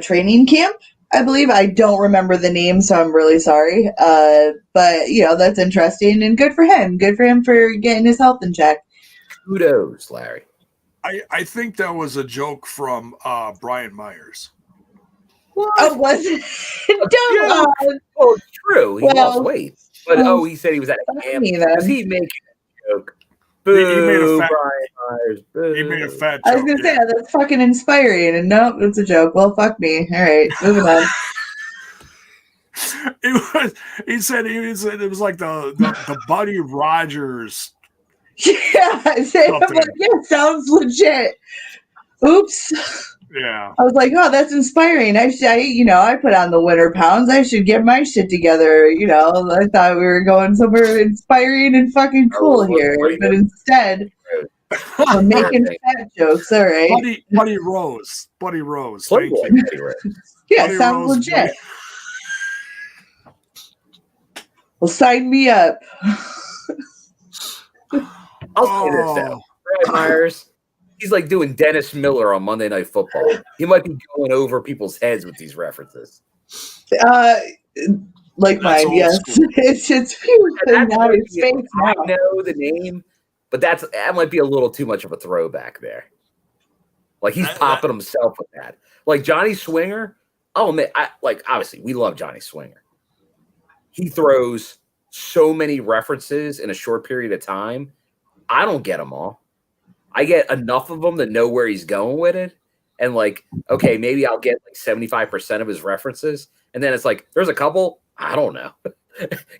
training camp, I believe. I don't remember the name, so I'm really sorry. But that's interesting and good for him. Good for him for getting his health in check. Kudos, Larry. I think that was a joke from Brian Myers. What? Oh, was it? Well, it's true. He lost weight. But he said he was at a camp. Was he making a joke? Boo, he made a fat, Brian Myers. Boo. He made a fat joke. I was going to say, that's fucking inspiring. And nope, it's a joke. Well, fuck me. All right, moving on. He said it was like the Buddy Rogers. Yeah, I said, I'm like, yeah, sounds legit. Oops. Yeah. I was like, oh, that's inspiring. I put on the winter pounds. I should get my shit together. I thought we were going somewhere inspiring and fucking cool here. But instead, we're making fat jokes. All right. Buddy Rose. Buddy Rose. Thank Playboy you. Buddy Rose. Yeah, Buddy sounds Rose, legit. Well, sign me up. I'll say this though. Brad Myers, he's like doing Dennis Miller on Monday Night Football. He might be going over people's heads with these references. Like That's mine, yes. school. It's now it's fake now. I know the name, but that might be a little too much of a throwback there. Like he's popping himself with that. Like Johnny Swinger. Oh man, obviously we love Johnny Swinger. He throws so many references in a short period of time. I don't get them all. I get enough of them to know where he's going with it. And like, okay, maybe I'll get like 75% of his references. And then it's like, there's a couple, I don't know.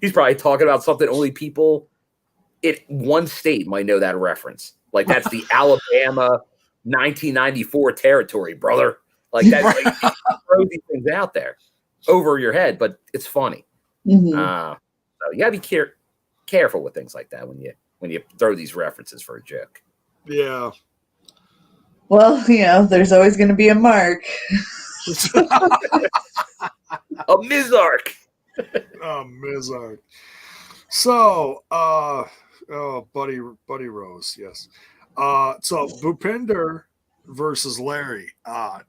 He's probably talking about something only people in one state might know that reference. Like that's the Alabama 1994 territory, brother. Like that, like, throw these things out there over your head, but it's funny. Mm-hmm. So you gotta be careful with things like that when you throw these references for a joke. Yeah. Well, there's always going to be a mark. A Mizark. Mizark. So, Buddy Rose, yes. So Bhupinder versus Larry.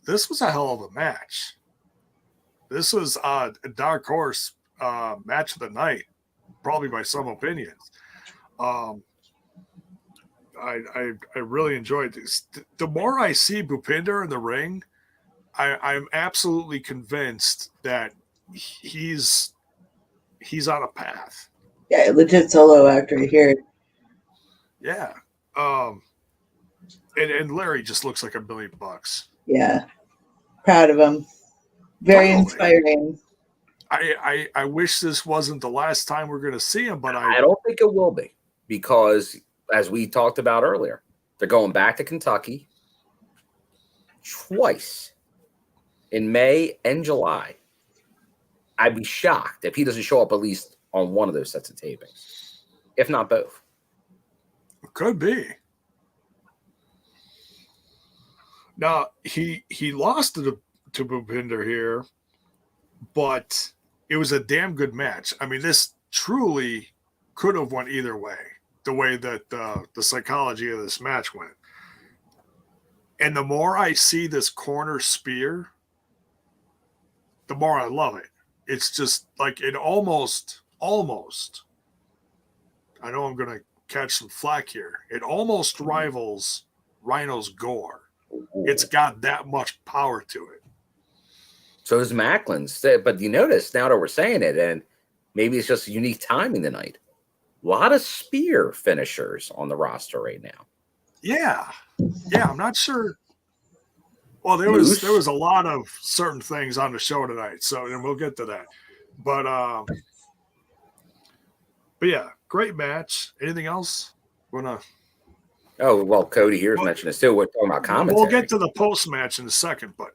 This was a hell of a match. This was a dark horse match of the night, probably by some opinions. I really enjoyed this. The more I see Bhupinder in the ring, I'm absolutely convinced that he's on a path. Yeah, legit solo actor here. Yeah. And Larry just looks like $1 million. Yeah. Proud of him. Very Totally. inspiring. I wish this wasn't the last time we're going to see him, but I don't think it will be because, as we talked about earlier, they're going back to Kentucky twice in May and July. I'd be shocked if he doesn't show up at least on one of those sets of tapings, if not both. Could be. Now, he lost to Bhupinder here, but it was a damn good match. I mean, this truly could have went either way, the way that the psychology of this match went. And the more I see this corner spear, the more I love it. It's just like it almost, I know I'm going to catch some flack here. It almost rivals Rhino's gore. It's got that much power to it. So is Macklin's. But you notice now that we're saying it, and maybe it's just a unique timing tonight. A lot of spear finishers on the roster right now. Yeah, I'm not sure. Well, there was a lot of certain things on the show tonight, so and we'll get to that. But yeah, great match. Anything else? Oh well, Cody here's mentioned this too. We're talking about commentary. We'll get to the post match in a second, but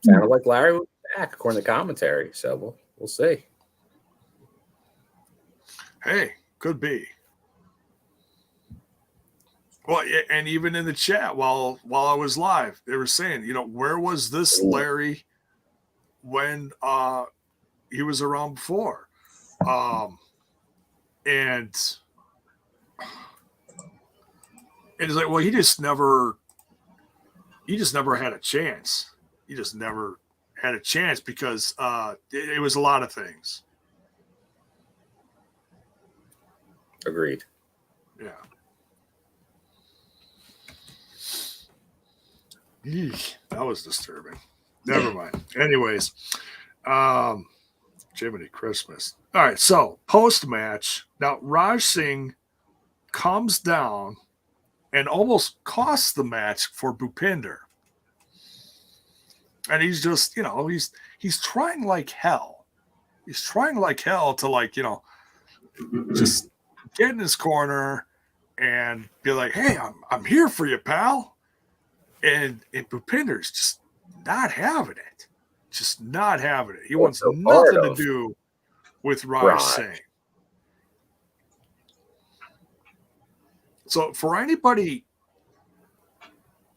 sounded like Larry was back according to commentary, so we'll see. Hey, could be. Well, and even in the chat while I was live, they were saying, where was this Larry when he was around before? And it's like, well, he just never had a chance. He just never had a chance because it was a lot of things. Agreed. Yeah. Eesh, that was disturbing. Never mind. Anyways, Jiminy Christmas. All right, so post-match, now Raj Singh comes down and almost costs the match for Bhupinder. And he's just, he's trying like hell. He's trying like hell to just get in his corner and be like, hey, I'm here for you, pal. And Bhupinder's just not having it. Just not having it. He What's wants so part nothing to of do with Raj Singh. So for anybody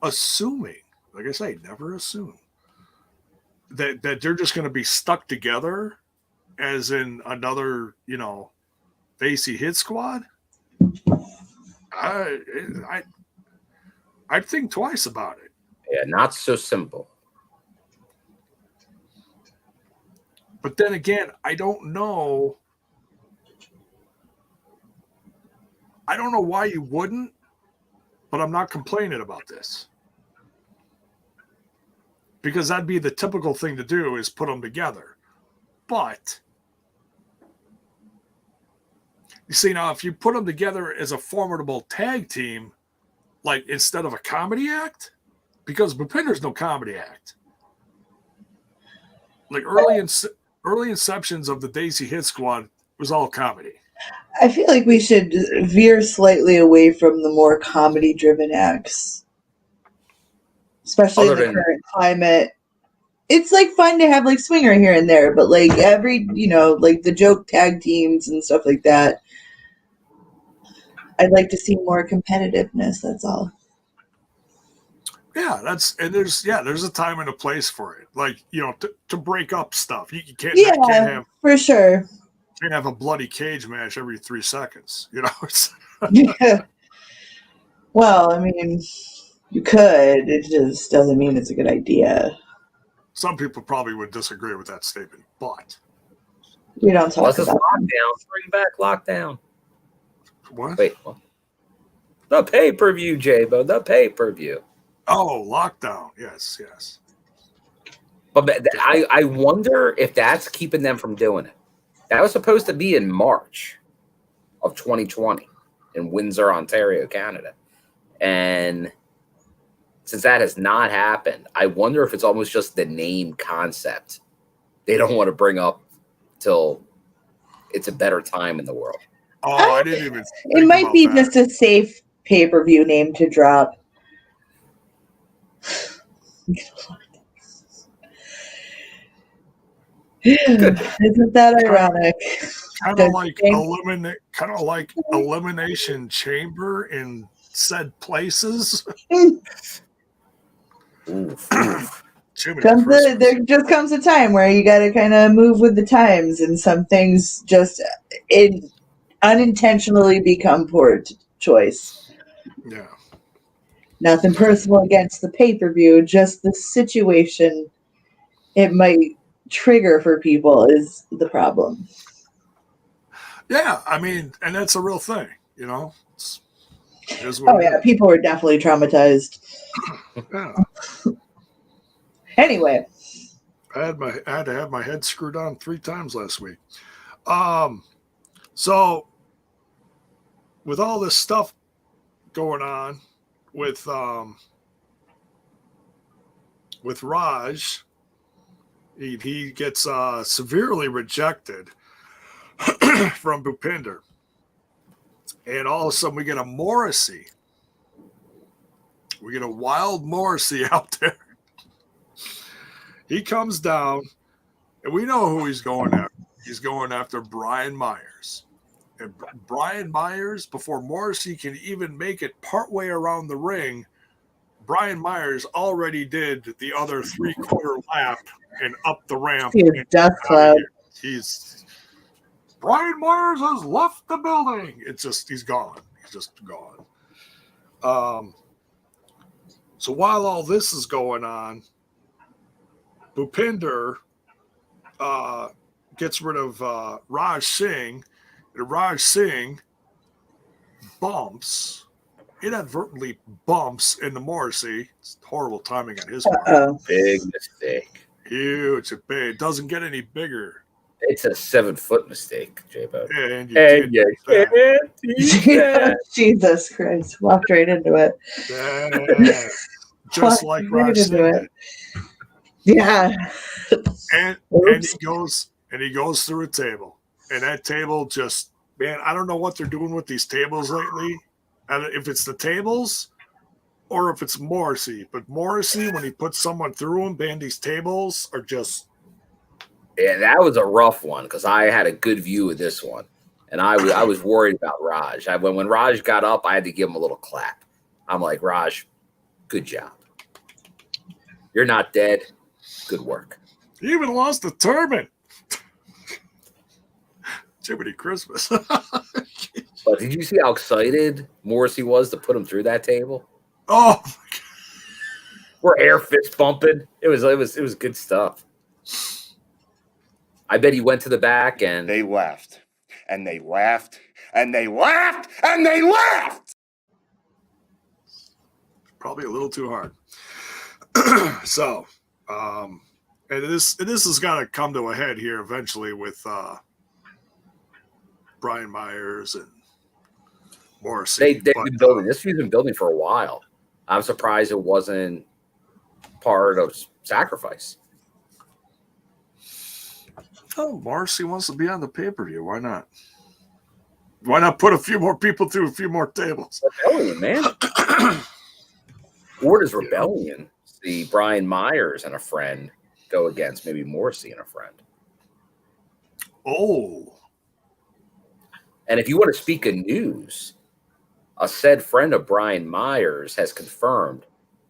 assuming, like I say, never assume that they're just going to be stuck together as in another, Desi hit squad, I'd think twice about it. Yeah, not so simple. But then again, I don't know why you wouldn't, but I'm not complaining about this. Because that'd be the typical thing to do is put them together. But you see, now if you put them together as a formidable tag team, like instead of a comedy act, because Bhupinder's no comedy act. Like early inceptions of the Desi Hit Squad was all comedy. I feel like we should veer slightly away from the more comedy-driven acts, especially in the current climate. It's like fun to have like swinger here and there, but like every, like the joke tag teams and stuff like that. I'd like to see more competitiveness. That's all. Yeah, there's a time and a place for it. Like, to break up stuff. You can't have for sure. Can't have a bloody cage match every 3 seconds. Yeah. Well, I mean, you could. It just doesn't mean it's a good idea. Some people probably would disagree with that statement, but we don't talk about lockdown. Bring back lockdown. What? Wait, what? The pay-per-view, J-Bo. The pay-per-view. Oh, lockdown. Yes. But I wonder if that's keeping them from doing it. That was supposed to be in March of 2020 in Windsor, Ontario, Canada. And since that has not happened, I wonder if it's almost just the name concept they don't want to bring up till it's a better time in the world. Oh, I didn't even. It might be just a safe pay-per-view name to drop. Isn't that ironic? Kind of like Elimination Chamber in said places. There just comes a time where you got to kind of move with the times, and some things just unintentionally become poor choice. Yeah. Nothing personal against the pay-per-view, just the situation it might trigger for people is the problem. Yeah, I mean, and that's a real thing, People were definitely traumatized. Yeah. Anyway, I had to have my head screwed on 3 times last week. So with all this stuff going on with Raj, he gets severely rejected from Bhupinder. And all of a sudden we get a Morrissey. We get a wild Morrissey out there. He comes down, and we know who he's going after. He's going after Brian Myers. And Brian Myers, before Morrissey can even make it partway around the ring, Brian Myers already did the other 3/4 lap and up the ramp. Death cloud. Brian Myers has left the building. He's gone. He's just gone. So while all this is going on, Bhupinder gets rid of Raj Singh, and Raj Singh inadvertently bumps into Morrissey. It's horrible timing on his part. Big mistake. Huge. It doesn't get any bigger. It's a 7-foot mistake, J-Bo. And you can't Jesus Christ. Walked right into it. Yeah. Just like Raj Singh. Yeah. And he goes through a table. And that table just, man, I don't know what they're doing with these tables lately. And if it's the tables or if it's Morrissey. But Morrissey, when he puts someone through him, Bandy's tables are just. Yeah, that was a rough one because I had a good view of this one, and I was worried about Raj. When Raj got up, I had to give him a little clap. I'm like, Raj, good job. You're not dead. Good work. He even lost the turban. Jiminy Christmas. But did you see how excited Morrissey was to put him through that table? Oh, my God. We're air fist bumping. It was good stuff. I bet he went to the back and they laughed, and they laughed, and they laughed, and they laughed. Probably a little too hard. So, and this has got to come to a head here eventually with Brian Myers and Morrissey. They've been building. This feud's been building for a while. I'm surprised it wasn't part of Sacrifice. Oh, Morrissey wants to be on the pay-per-view. Why not? Why not put a few more people through a few more tables? Rebellion, man. Or does Rebellion see Brian Myers and a friend go against maybe Morrissey and a friend? Oh. And if you want to speak of news, a said friend of Brian Myers has confirmed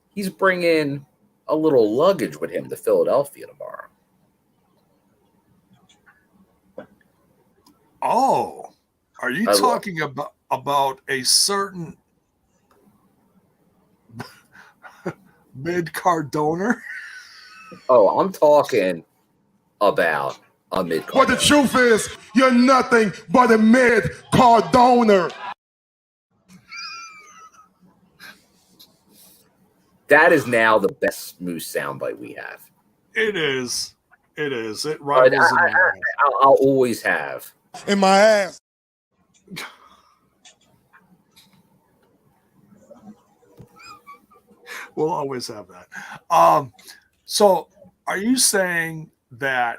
he's bringing a little luggage with him to Philadelphia tomorrow. Oh, are you talking about a certain mid-card donor? Oh, I'm talking about a mid-card. What the truth is, you're nothing but a mid-card donor. That is now the best Moose soundbite we have. It is. It is. It rivals. I'll always have. In my ass. We'll always have that. So are you saying that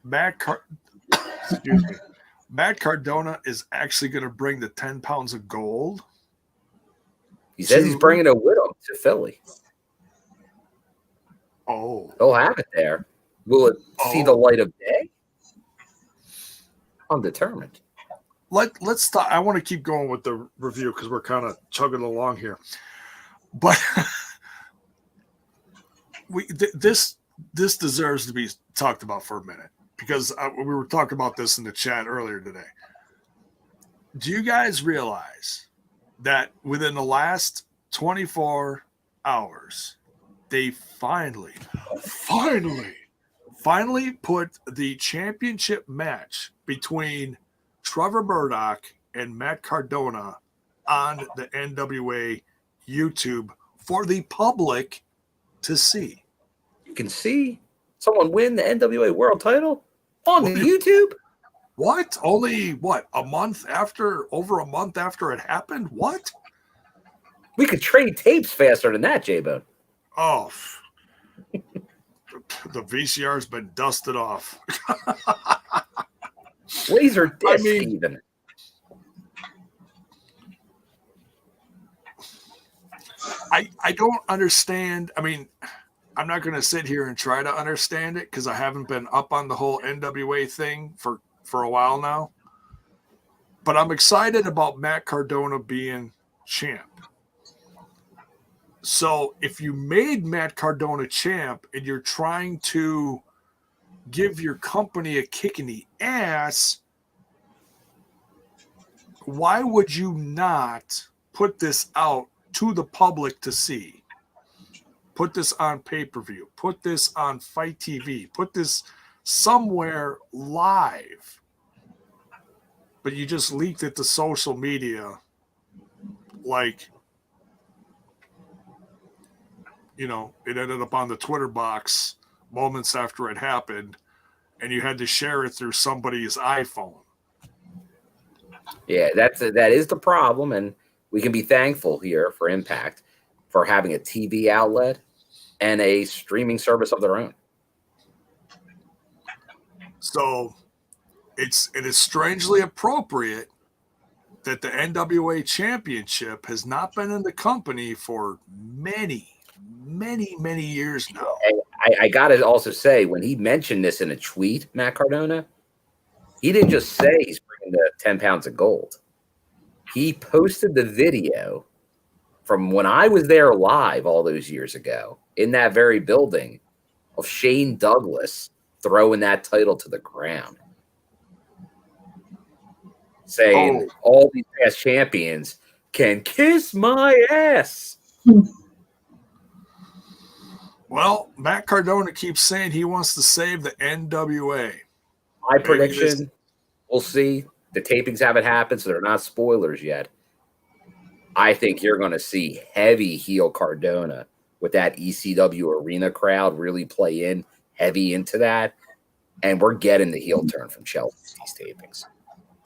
Matt Cardona is actually going to bring the 10 pounds of gold? He says he's bringing it with him to Philly. Oh. He'll have it there. Will it see the light of day? I'm determined. Let's stop. I want to keep going with the review because we're kind of chugging along here. But this deserves to be talked about for a minute because we were talking about this in the chat earlier today. Do you guys realize that within the last 24 hours, they finally put the championship match between Trevor Murdoch and Matt Cardona on the NWA YouTube for the public to see? You can see someone win the NWA World Title on the YouTube. What? Only over a month after it happened? What? We could trade tapes faster than that, J-Bone. Oh, the VCR's been dusted off. Laser disc, even. I don't understand. I mean, I'm not going to sit here and try to understand it because I haven't been up on the whole NWA thing for a while now. But I'm excited about Matt Cardona being champ. So if you made Matt Cardona champ and you're trying to give your company a kick in the ass, why would you not put this out to the public to see? Put this on pay-per-view. Put this on Fight TV. Put this somewhere live. But you just leaked it to social media like, you know, it ended up on the Twitter box moments after it happened, and you had to share it through somebody's iPhone. Yeah, that is the problem, and we can be thankful here for Impact for having a TV outlet and a streaming service of their own. So it is strangely appropriate that the NWA championship has not been in the company for many years now. And I got to also say, when he mentioned this in a tweet, Matt Cardona, he didn't just say he's bringing the 10 pounds of gold. He posted the video from when I was there live all those years ago in that very building of Shane Douglas throwing that title to the ground, saying all these past champions can kiss my ass. Well, Matt Cardona keeps saying he wants to save the NWA. My prediction, we'll see. The tapings haven't happened, so they're not spoilers yet. I think you're going to see heavy heel Cardona with that ECW arena crowd really play in heavy into that. And we're getting the heel turn from Shelley these tapings.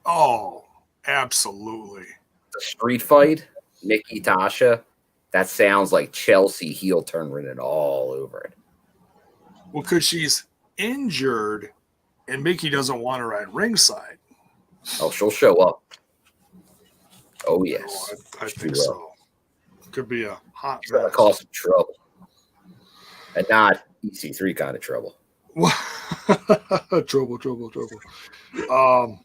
Oh, absolutely. The street fight, Nikki Tasha, that sounds like Chelsea heel turn written all over it. Well, because she's injured and Mickey doesn't want her at ringside. Oh, she'll show up. Oh, yes. I think so. Could be a hot It's going to cause some trouble. And not EC3 kind of trouble. trouble. All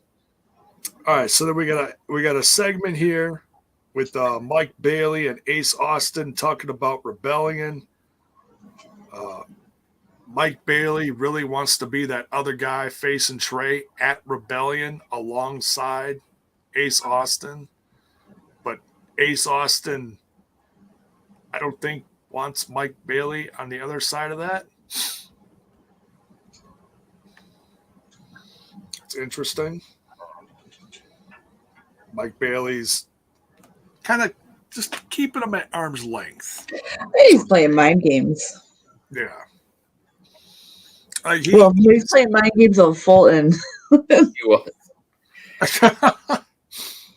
right, so then we got a segment here with Mike Bailey and Ace Austin talking about Rebellion. Mike Bailey really wants to be that other guy facing Trey at Rebellion alongside Ace Austin. But Ace Austin, I don't think, wants Mike Bailey on the other side of that. It's interesting. Mike Bailey's kind of just keeping him at arm's length. He's playing mind games. Yeah. He's playing mind games on Fulton. He was.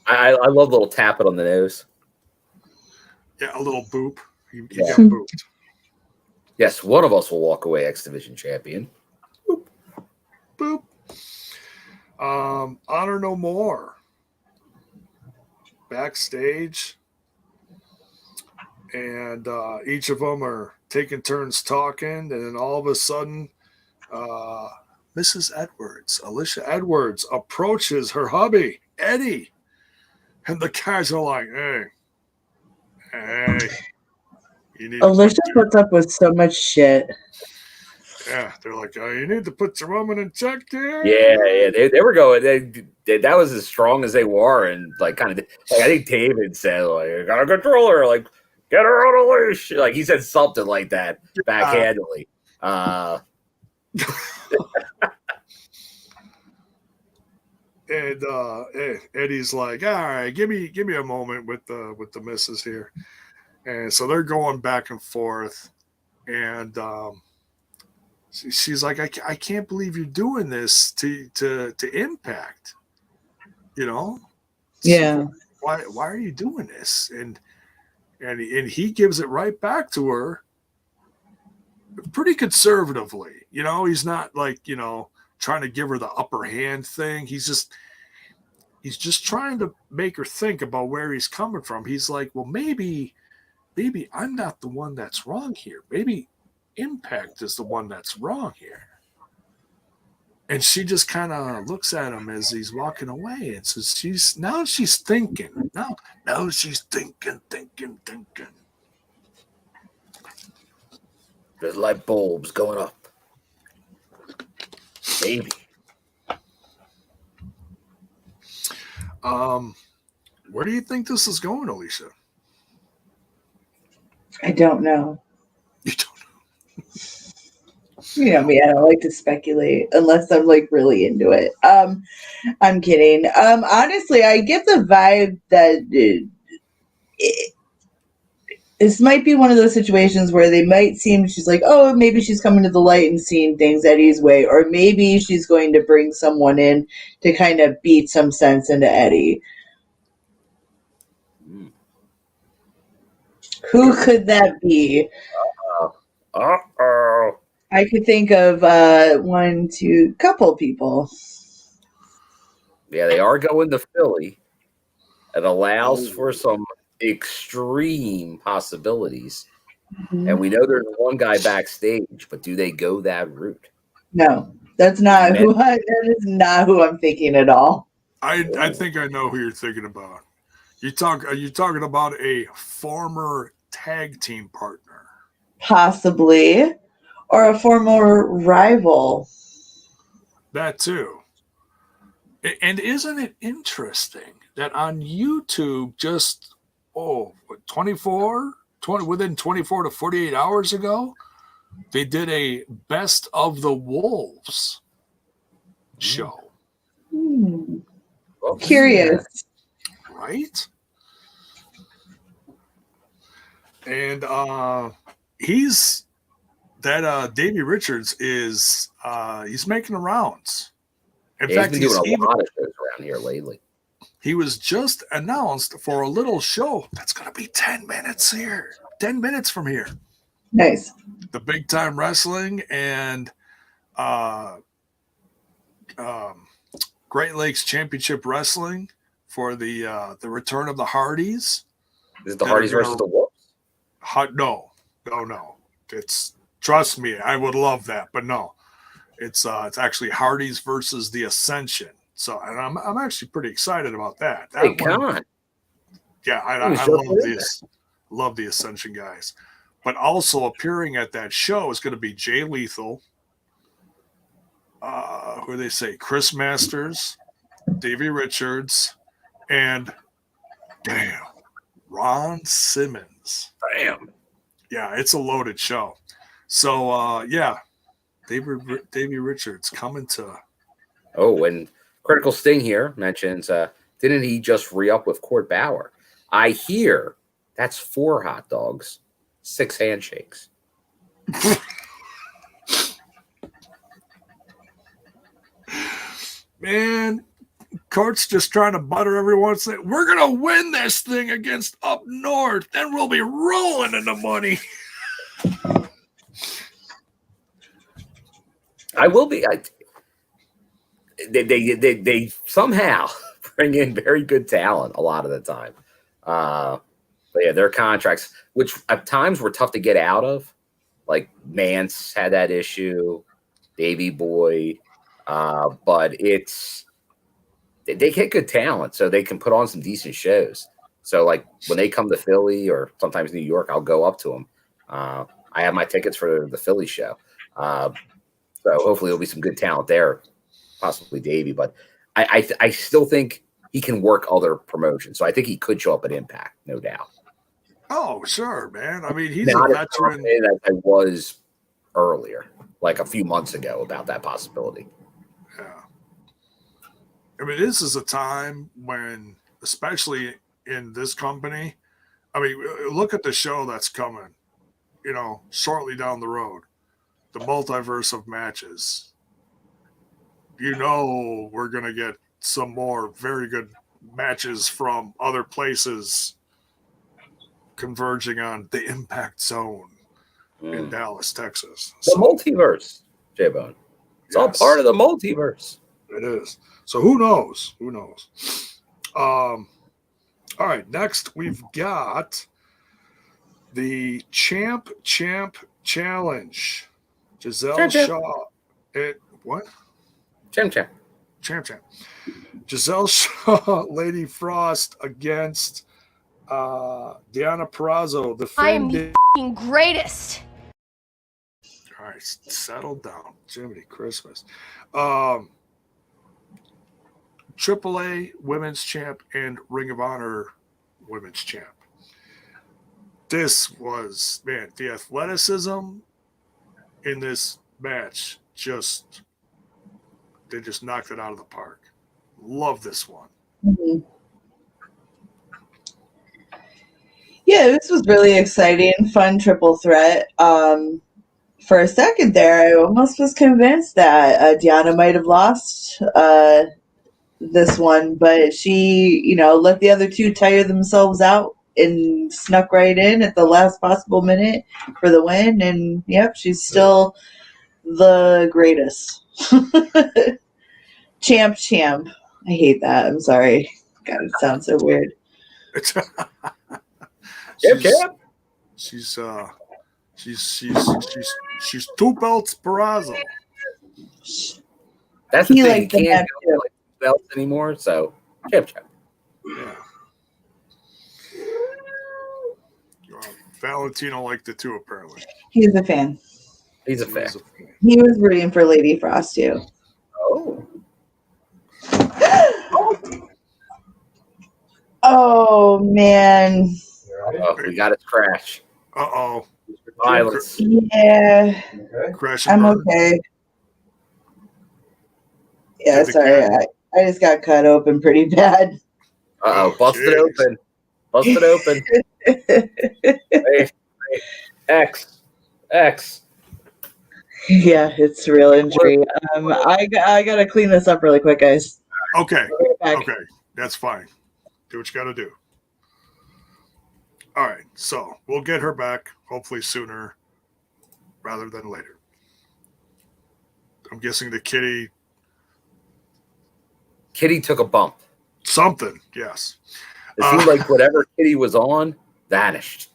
I love a little tap it on the nose. Yeah, a little boop. He got booped. Yes, one of us will walk away X Division champion. Boop. Boop. Honor No More. Backstage. And each of them are taking turns talking. And then all of a sudden, Mrs. Edwards, Alicia Edwards, approaches her hubby, Eddie. And the guys are like, hey. Alicia puts up with so much shit. Yeah, they're like, you need to put your woman in check here. Yeah, they were going. That was as strong as they were, and like kind of. Like, I think Taven said, like, "You got to control her, like, get her on a leash." Like he said something like that backhandedly. And Eddie's like, all right, give me a moment with the missus here. And so they're going back and forth. And she's like, I can't believe you're doing this to Impact. You know? Yeah. Why are you doing this? And he gives it right back to her pretty conservatively. You know, he's not like, you know, trying to give her the upper hand thing. He's just trying to make her think about where he's coming from. He's like, well, maybe I'm not the one that's wrong here. Maybe Impact is the one that's wrong here. And she just kind of looks at him as he's walking away. And so she's thinking. Now she's thinking. There's light bulbs going up. Maybe. Where do you think this is going, Alicia? I don't know. You don't know. You know me, I don't like to speculate unless I'm like really into it. I'm kidding. Honestly, I get the vibe that this might be one of those situations where they might seem, she's like, oh, maybe she's coming to the light and seeing things Eddie's way, or maybe she's going to bring someone in to kind of beat some sense into Eddie. Who could that be? Uh-oh. I could think of couple people. Yeah, they are going to Philly. It allows for some extreme possibilities. Mhm. And we know there's one guy backstage, but do they go that route? No, that's not that is not who I'm thinking at all. I think I know who you're thinking about. Are you talking about a former tag team partner? Possibly. Or a former rival. That too. And isn't it interesting that on YouTube just within 24 to 48 hours ago, they did a Best of the Wolves show. Curious. Right? And he's that Davey Richards is he's making the rounds. In fact, he's been doing a lot of shows around here lately. He was just announced for a little show that's going to be 10 minutes here, 10 minutes from here. Nice. The Big Time Wrestling and Great Lakes Championship Wrestling for the return of the Hardys. Is it the Hardys versus the Wolves? No. It's, trust me, I would love that, but no. It's actually Hardys versus the Ascension. So, and I'm actually pretty excited about that. Hey, come on. Yeah, I love the Ascension guys. But also appearing at that show is going to be Jay Lethal. Who they say? Chris Masters, Davey Richards, and Ron Simmons. Damn. Yeah, it's a loaded show. So, Davey Richards coming to. Oh, and Critical Sting here mentions, didn't he just re-up with Court Bauer? I hear that's 4 hot dogs, 6 handshakes. Man, Court's just trying to butter everyone. Say, we're going to win this thing against Up North. Then we'll be rolling in the money. I will be. They somehow bring in very good talent a lot of the time. But yeah, their contracts, which at times were tough to get out of, like Mance had that issue, Davey Boy, but they get good talent, so they can put on some decent shows. So like when they come to Philly or sometimes New York, I'll go up to them. I have my tickets for the Philly show. So hopefully there'll be some good talent there, possibly Davey. But I still think he can work other promotions. So I think he could show up at Impact, no doubt. Oh, sure, man. I mean, he's not a veteran. As I was earlier, like a few months ago, about that possibility. Yeah. I mean, this is a time when, especially in this company, I mean, look at the show that's coming, shortly down the road. The multiverse of matches. We're going to get some more very good matches from other places converging on the Impact Zone in Dallas, Texas. The multiverse, J-Bone. It's all part of the multiverse. It is. So who knows? All right, next we've got the Champ Challenge. Gisele Shaw. What? Champ. Gisele Shaw, Lady Frost against Deonna Purrazzo. I am the greatest. All right, settle down. Jiminy Christmas. AAA Women's Champ and Ring of Honor Women's Champ. This was, man, the athleticism in this match they just knocked it out of the park. Love this one. Mm-hmm. Yeah, this was really exciting, fun triple threat. For a second there, I almost was convinced that Deonna might have lost this one, but she, let the other two tire themselves out and snuck right in at the last possible minute for the win. And yep, she's still the greatest. Champ. I hate that. I'm sorry. God, it sounds so weird. She's two belts Purrazzo. That's the He thing. likes You the can't match go too. like belts anymore. So champ. Yeah. Valentino liked it too, apparently. He's a fan. He's a fan. He was rooting for Lady Frost too. Oh. Oh man. We got it crash. Uh-oh. Violence. Yeah. Crash and I'm burn. okay. Yeah, Did sorry. I just got cut open pretty bad. Uh-oh. Busted open. Busted open. Hey. X. Yeah, it's real injury. I gotta clean this up really quick, guys. Okay. Back. Okay. That's fine. Do what you got to do. All right. So we'll get her back hopefully sooner rather than later. I'm guessing the Kitty took a bump. something. Yes. It seemed like whatever Kitty was on vanished.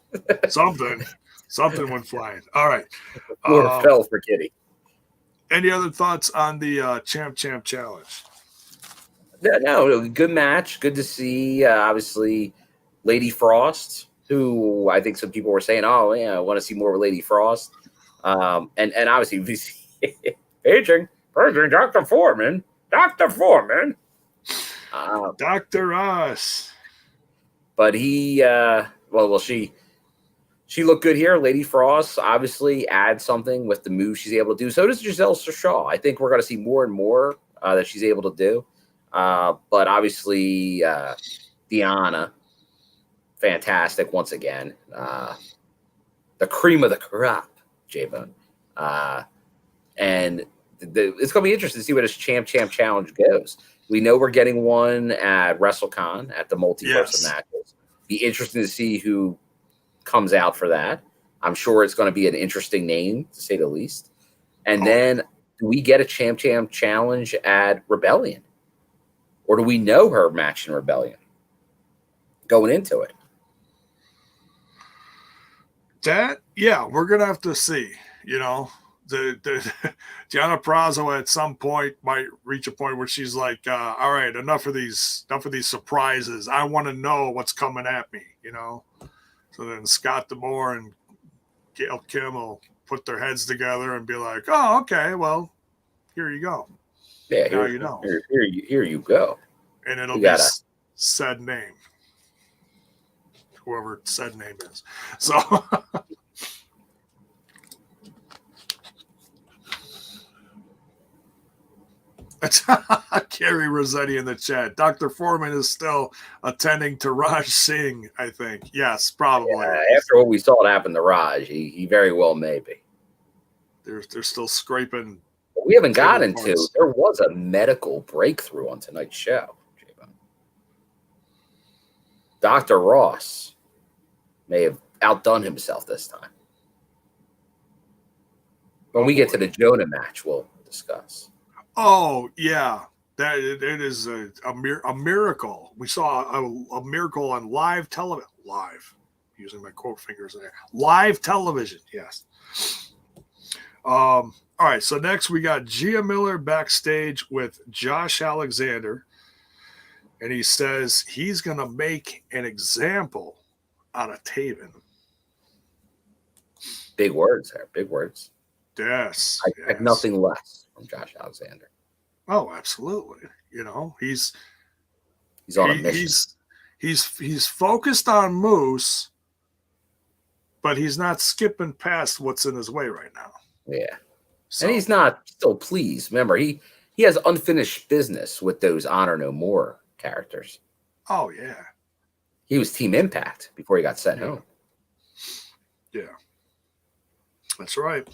Something went flying. All right. Or fell for Kitty. Any other thoughts on the Champ Challenge? No, good match. Good to see. Obviously, Lady Frost, who I think some people were saying, "Oh, yeah, I want to see more of Lady Frost." And obviously, we see aging Dr. Foreman. Dr. Ross. But he, she looked good here. Lady Frost obviously adds something with the move she's able to do. So does Gisele Shaw. I think we're going to see more and more that she's able to do. But obviously, Deonna, fantastic once again. The cream of the crop, J-Bone. And it's going to be interesting to see where this Champ Challenge goes. We know we're getting one at WrestleCon at the multiverse of matches. Be interesting to see who comes out for that. I'm sure it's going to be an interesting name, to say the least. And then do we get a Champ Challenge at Rebellion? Or do we know her match in Rebellion going into it? We're going to have to see. You know, the Deonna Purrazzo at some point might reach a point where she's like, all right, enough of these surprises. I want to know what's coming at me, you know? So then Scott D'Amore and Gail Kim will put their heads together and be like, oh, okay, well, here you go. Yeah, now you know. Here you go. And it'll be said name. Whoever said name is. So Carrie Rossetti in the chat. Dr. Foreman is still attending to Raj Singh, I think. Yes, probably. Yeah, after what we saw it happen to Raj, he very well may be. They're still scraping. But we haven't gotten to. There was a medical breakthrough on tonight's show. Dr. Ross may have outdone himself this time. When we get to the Jonah match, we'll discuss. Oh, yeah. That it is a miracle. We saw a miracle on live television. Live. Using my quote fingers there. Live television, yes. All right, so next we got Gia Miller backstage with Josh Alexander. And he says he's going to make an example out of Taven. Big words there. Big words. Yes. I expect nothing less from Josh Alexander. Oh, absolutely. You know, he's on a mission. He's focused on Moose, but he's not skipping past what's in his way right now. Yeah. So, and he's not still pleased. Remember, he has unfinished business with those Honor No More characters. Oh, yeah. He was Team Impact before he got sent home. Yeah. That's right.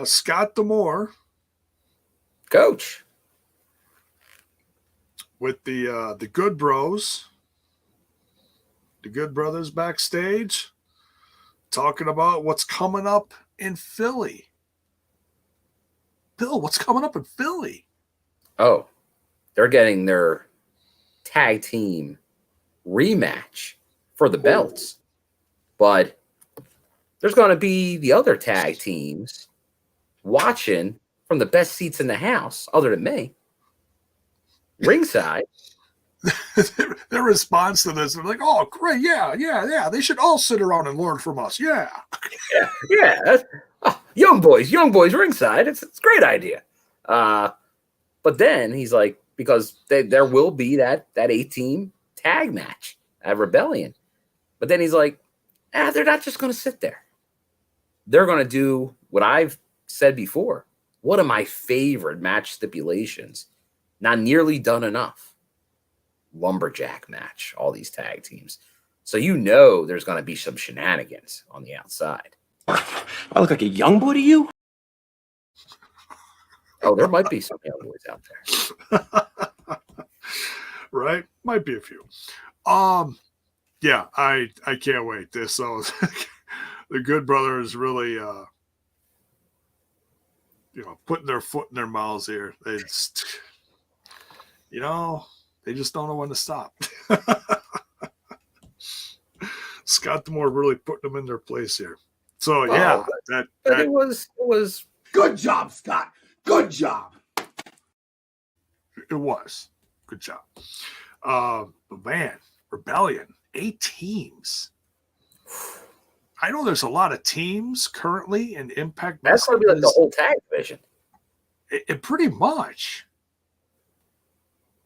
Scott D'Amore. Coach. With the Good Bros. The Good Brothers backstage. Talking about what's coming up in Philly. Bill, what's coming up in Philly? Oh, they're getting their tag team rematch for the belts. But there's going to be the other tag teams watching from the best seats in the house, other than me, ringside. Their response to this is like, "Oh, great, yeah. They should all sit around and learn from us." Yeah. Young boys ringside. It's a great idea. But then he's like, because there will be that 8-team tag match at Rebellion. But then he's like, they're not just going to sit there. They're going to do what I've said before. One of my favorite match stipulations, not nearly done enough. Lumberjack match, all these tag teams. So there's going to be some shenanigans on the outside. I look like a young boy to you? Oh, there might be some young boys out there. Right? Might be a few. Yeah, I can't wait. So the Good Brothers really putting their foot in their mouths here. They just they just don't know when to stop. Scott D'Amore really putting them in their place here. So it was Good job, Scott. Good job. It was. Good job. But man, Rebellion, 8 teams. I know there's a lot of teams currently in Impact. That's going to be like the whole tag division. It pretty much.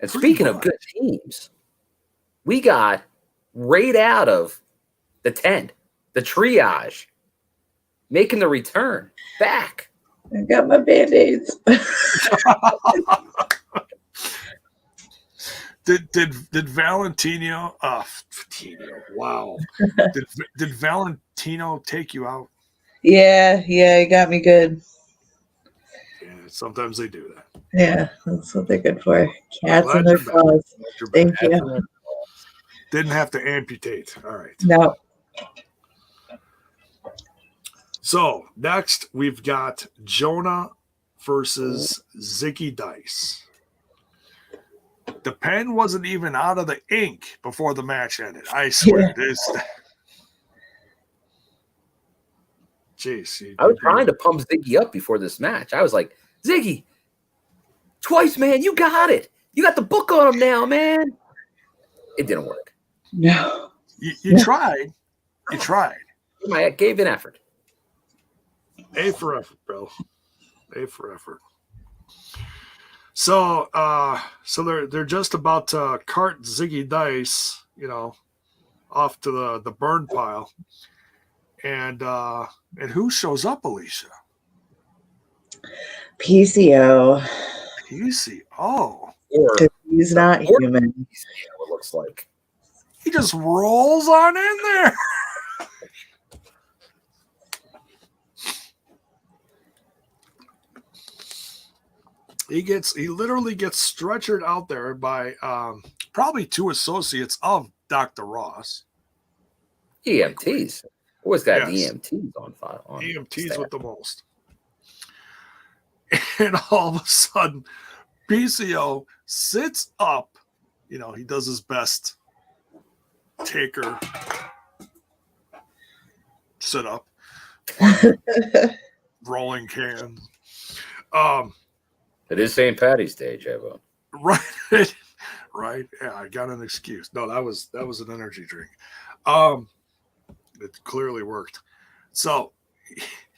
And speaking of good teams, we got right out of the tent, the triage, making the return back. I got my Band-Aids. Did Valentino? Wow. Did Valentino take you out? Yeah, he got me good. Yeah, sometimes they do that. Yeah, that's what they're good for. Cats and their claws. Thank you. Didn't have to amputate. All right. No. So next we've got Jonah versus Zicky Dice. The pen wasn't even out of the ink before the match ended. I swear. Jeez. I was trying to pump Ziggy up before this match. I was like, Ziggy, twice, man. You got it. You got the book on him now, man. It didn't work. No. You tried. You tried. I gave an effort. A for effort, bro. A for effort. So they're just about to cart Ziggy Dice, off to the burn pile. And who shows up, Alicia? PCO. PCO. He's not human. It looks like he just rolls on in there. He literally gets stretchered out there by probably 2 associates of Dr. Ross. EMTs. Always got EMTs on file. EMTs staff. with the most. And all of a sudden, PCO sits up. He does his best taker sit up. Rolling can. It is St. Patty's Day, Jabo. Right. Right. Yeah, I got an excuse. No, that was an energy drink. It clearly worked. So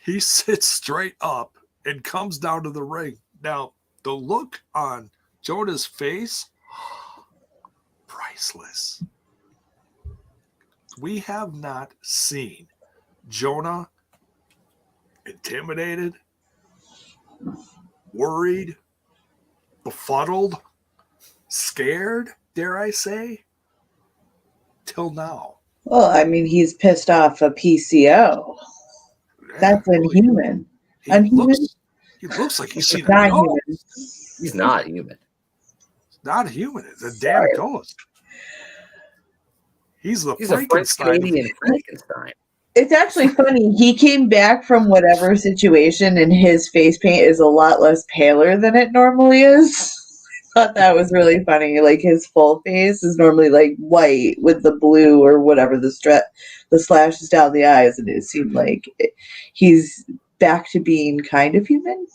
he sits straight up and comes down to the ring. Now, the look on Jonah's face, priceless. We have not seen Jonah intimidated, worried, befuddled, scared, dare I say, till now. Well, I mean, he's pissed off a PCO. That's inhuman. He looks like he's seen not a ghost. human. He's not human. Not human. It's a damn ghost. He's a French Canadian Frankenstein. It's actually funny. He came back from whatever situation, and his face paint is a lot less paler than it normally is. thought that was really funny. Like his full face is normally like white with the blue or whatever the slashes down the eyes, and it seemed like he's back to being kind of human.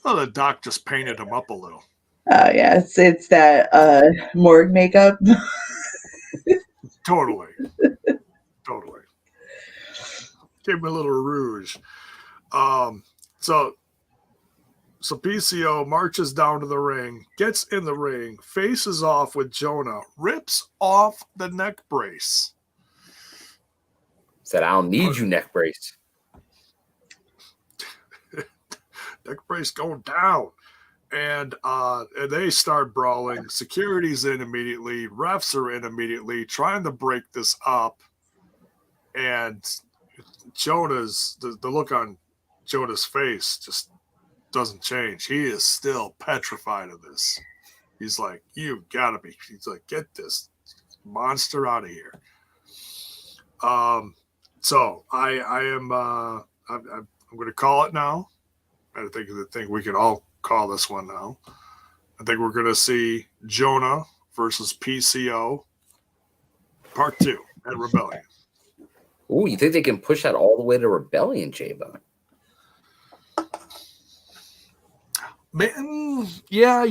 Well, the doc just painted him up a little. Yeah, it's that morgue makeup. Totally. Gave him a little rouge. So PCO marches down to the ring, gets in the ring, faces off with Jonah, rips off the neck brace. Said, I don't need you, neck brace. Neck brace going down. And they start brawling. Security's in immediately. Refs are in immediately, trying to break this up. And Jonah's, the look on Jonah's face just doesn't change. He is still petrified of this. He's like, you gotta be. He's like, get this monster out of here. So I am I'm going to call it now. I think we can all call this one now. I think we're going to see Jonah versus PCO Part 2 at Rebellion. Ooh, you think they can push that all the way to Rebellion, J-Bone? Man, yeah,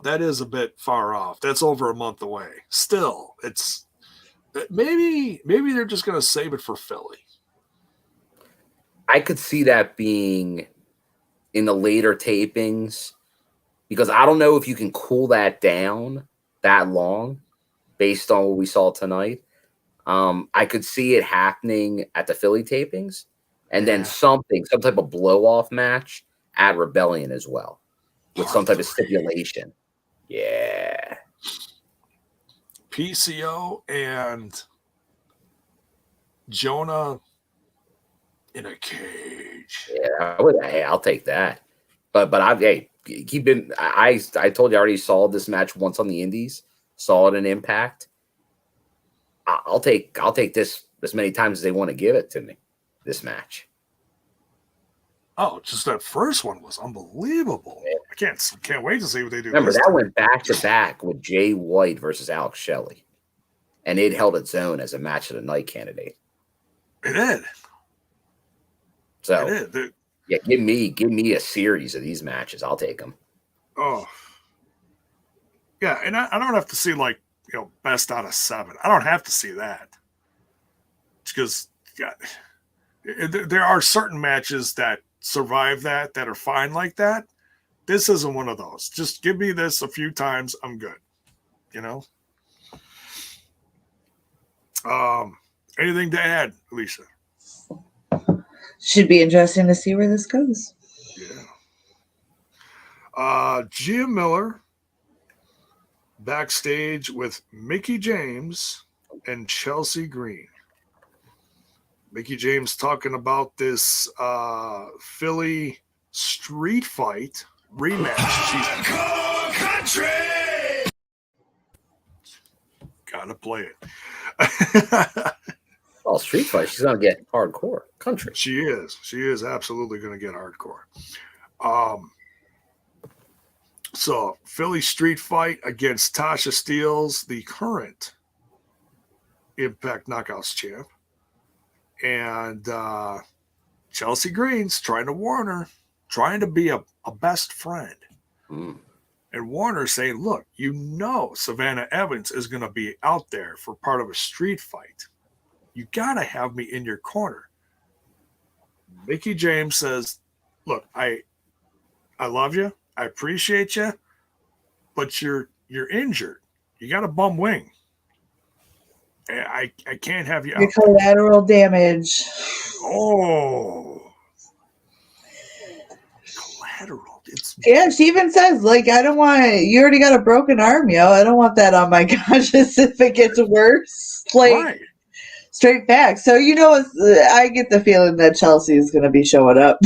that is a bit far off. That's over a month away. Still, it's maybe they're just going to save it for Philly. I could see that being in the later tapings, because I don't know if you can cool that down that long based on what we saw tonight. I could see it happening at the Philly tapings, and then some type of blow-off match at Rebellion as well, with some type of stipulation. Yeah. PCO and Jonah in a cage. Yeah, I'll take that. But I told you I already saw this match once on the Indies, saw it in Impact. I'll take this as many times as they want to give it to me. This match. Oh, just that first one was unbelievable. Yeah. I can't wait to see what they do. Remember, that went back to back with Jay White versus Alex Shelley, and it held its own as a match of the night candidate. It did. So yeah, give me a series of these matches. I'll take them. Oh, yeah, and I don't have to see best out of 7. I don't have to see that, because there are certain matches that survive that are fine like that. This isn't one of those. Just give me this a few times, I'm good. Anything to add, Alicia? Should be interesting to see where this goes. Yeah. Gia Miller backstage with Mickie James and Chelsea Green. Mickie James talking about this Philly street fight rematch. Country! Gotta play it. Well, street fight, she's gonna get hardcore country. She is absolutely gonna get hardcore. So Philly street fight against Tasha Steelz, the current Impact Knockouts champ, and Chelsea Green's trying to warn her, trying to be a best friend. And Warner saying, look, Savannah Evans is going to be out there for part of a street fight. You got to have me in your corner. Mickie James says, look, I love you. I appreciate you, but you're injured. You got a bum wing. I can't have you out. Collateral damage. Oh. Collateral. Yeah, she even says, I don't want it. You already got a broken arm, I don't want that on my conscience if it gets worse. Right. Straight back. So, I get the feeling that Chelsea is going to be showing up.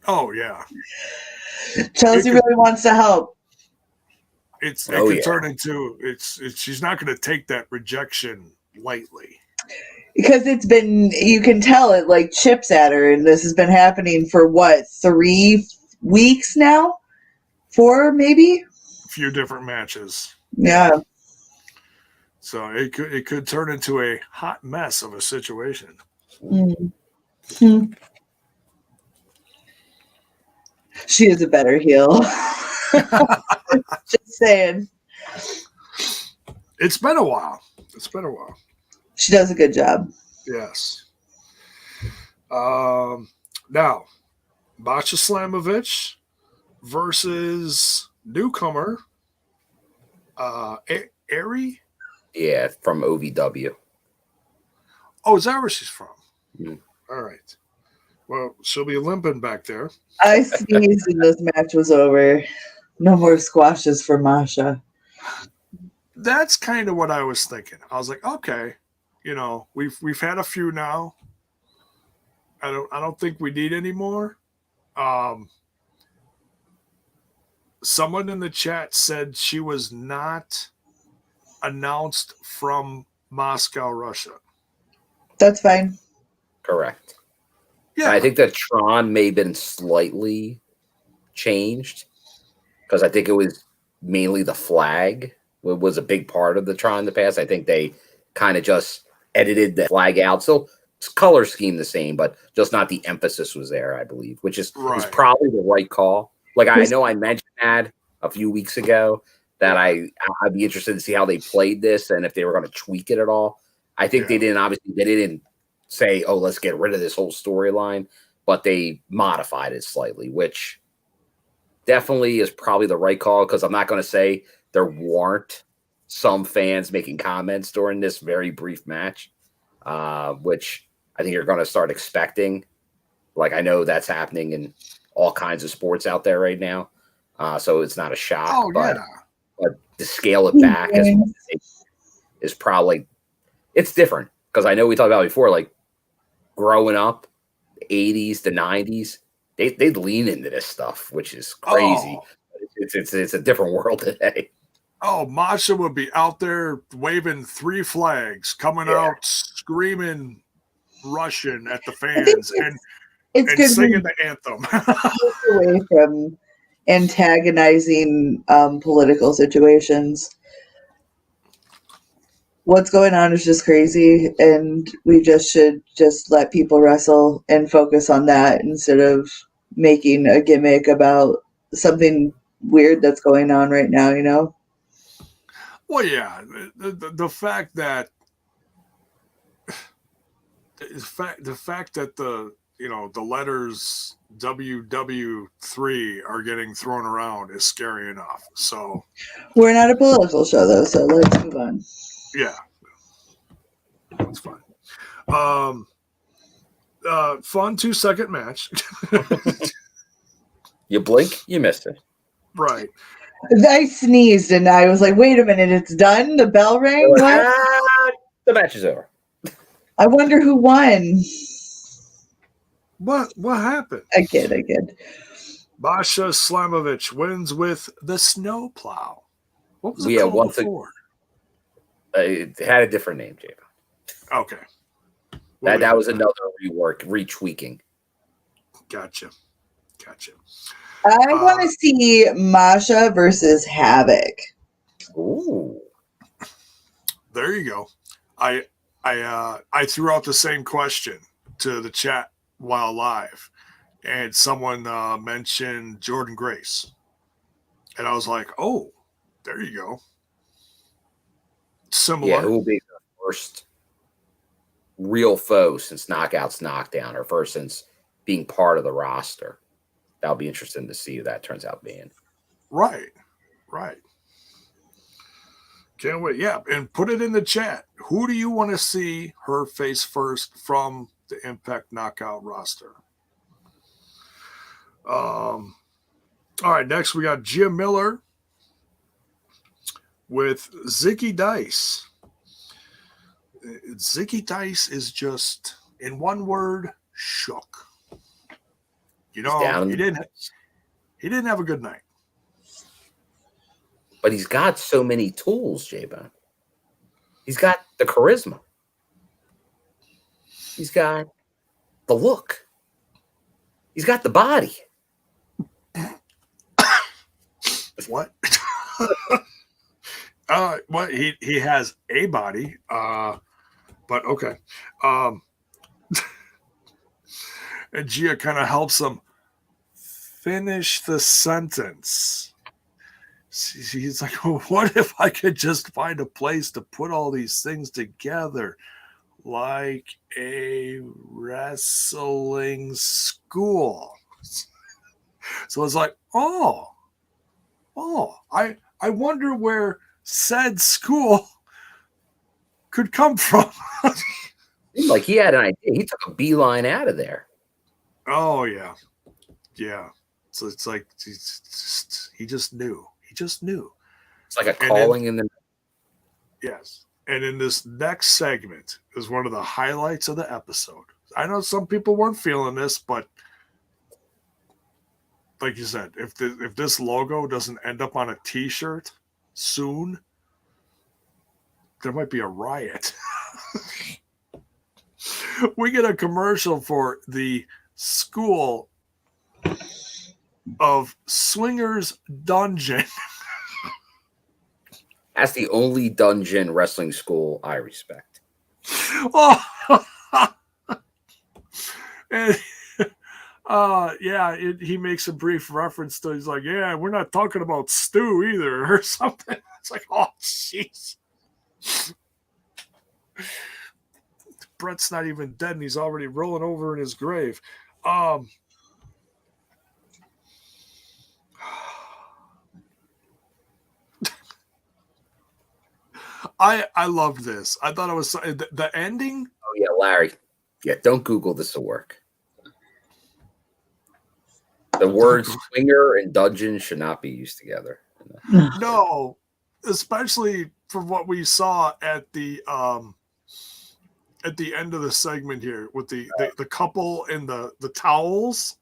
Oh, yeah. Chelsea really wants to help. It could turn into, she's not going to take that rejection lightly. Because you can tell it chips at her, and this has been happening for 3 weeks now? 4 maybe. A few different matches. Yeah. So it could turn into a hot mess of a situation. Mm-hmm. She is a better heel. Just saying. It's been a while. She does a good job. Yes. Now, Masha Slamovich versus newcomer Arie. Yeah, from OVW. Oh, is that where she's from? Mm. All right. Well, she'll be limping back there. I sneezed and this match was over. No more squashes for Masha. That's kind of what I was thinking. I was like, okay, we've had a few now. I don't think we need any more. Someone in the chat said she was not announced from Moscow, Russia. That's fine. Correct. Yeah, I think that Tron may have been slightly changed because I think it was mainly the flag was a big part of the Tron in the past. I think they kind of just edited the flag out. So it's color scheme the same, but just not the emphasis was there, I believe, which is probably the right call. Like I know I mentioned that a few weeks ago that I'd be interested to see how they played this and if they were going to tweak it at all. I think they didn't say, oh, let's get rid of this whole storyline, but they modified it slightly, which definitely is probably the right call because I'm not going to say there weren't some fans making comments during this very brief match, which I think you're going to start expecting. Like, I know that's happening in all kinds of sports out there right now, so it's not a shock. But to scale it back is probably it's different because I know we talked about it before, like growing up, 80s to 90s, they'd lean into this stuff, which is crazy. It's a different world today. Oh, Masha would be out there waving 3 flags, coming out screaming Russian at the fans and singing the anthem. Away from antagonizing political situations. What's going on is just crazy, and we should let people wrestle and focus on that instead of making a gimmick about something weird that's going on right now, Well, yeah, the fact that the letters WW3 are getting thrown around is scary enough. So we're not a political show though, so let's move on. Yeah, that's fine. Fun 2-second match. You blink, you missed it. Right. I sneezed and I was like, wait a minute, it's done? The bell rang? Like, the match is over. I wonder who won. What happened? I kid. Masha Slamovich wins with the snowplow. What was it called one before? It had a different name, Jay. Okay. That was another retweaking. Gotcha. I want to see Masha versus Havoc. Ooh. There you go. I threw out the same question to the chat while live, and someone mentioned Jordan Grace, and I was like, "Oh, there you go." Similar. Yeah, who will be the first real foe since Knockouts Knockdown, or first since being part of the roster? That'll be interesting to see who that turns out being. Right. Can't wait. Yeah, and put it in the chat. Who do you want to see her face first from the Impact Knockout roster? All right, next we got Jim Miller with Zicky Dice. Ziggy Dice is just, in one word, shook. He didn't have a good night. But he's got so many tools, J-Bone. He's got the charisma. He's got the look. He's got the body. What? What he has a body, but okay. And Gia kind of helps him finish the sentence. He's like, well, what if I could just find a place to put all these things together, like a wrestling school? So it's like, I wonder where said school could come from. Like he had an idea. He took a beeline out of there. Oh yeah. So it's like he just knew. It's like a calling in the. Yes. And in this next segment is one of the highlights of the episode. I know some people weren't feeling this, but like you said, if this logo doesn't end up on a T-shirt soon, there might be a riot. We get a commercial for the School of Swingers Dungeon. That's the only dungeon wrestling school I respect. Oh, and he makes a brief reference to. He's like, "Yeah, we're not talking about stew either," or something. It's like, oh, jeez. Brett's not even dead, and he's already rolling over in his grave. I loved this. I thought it was the ending. Oh yeah, Larry. Yeah, don't Google this to work. The words swinger and dungeon should not be used together. No, especially from what we saw at the end of the segment here with the couple in the towels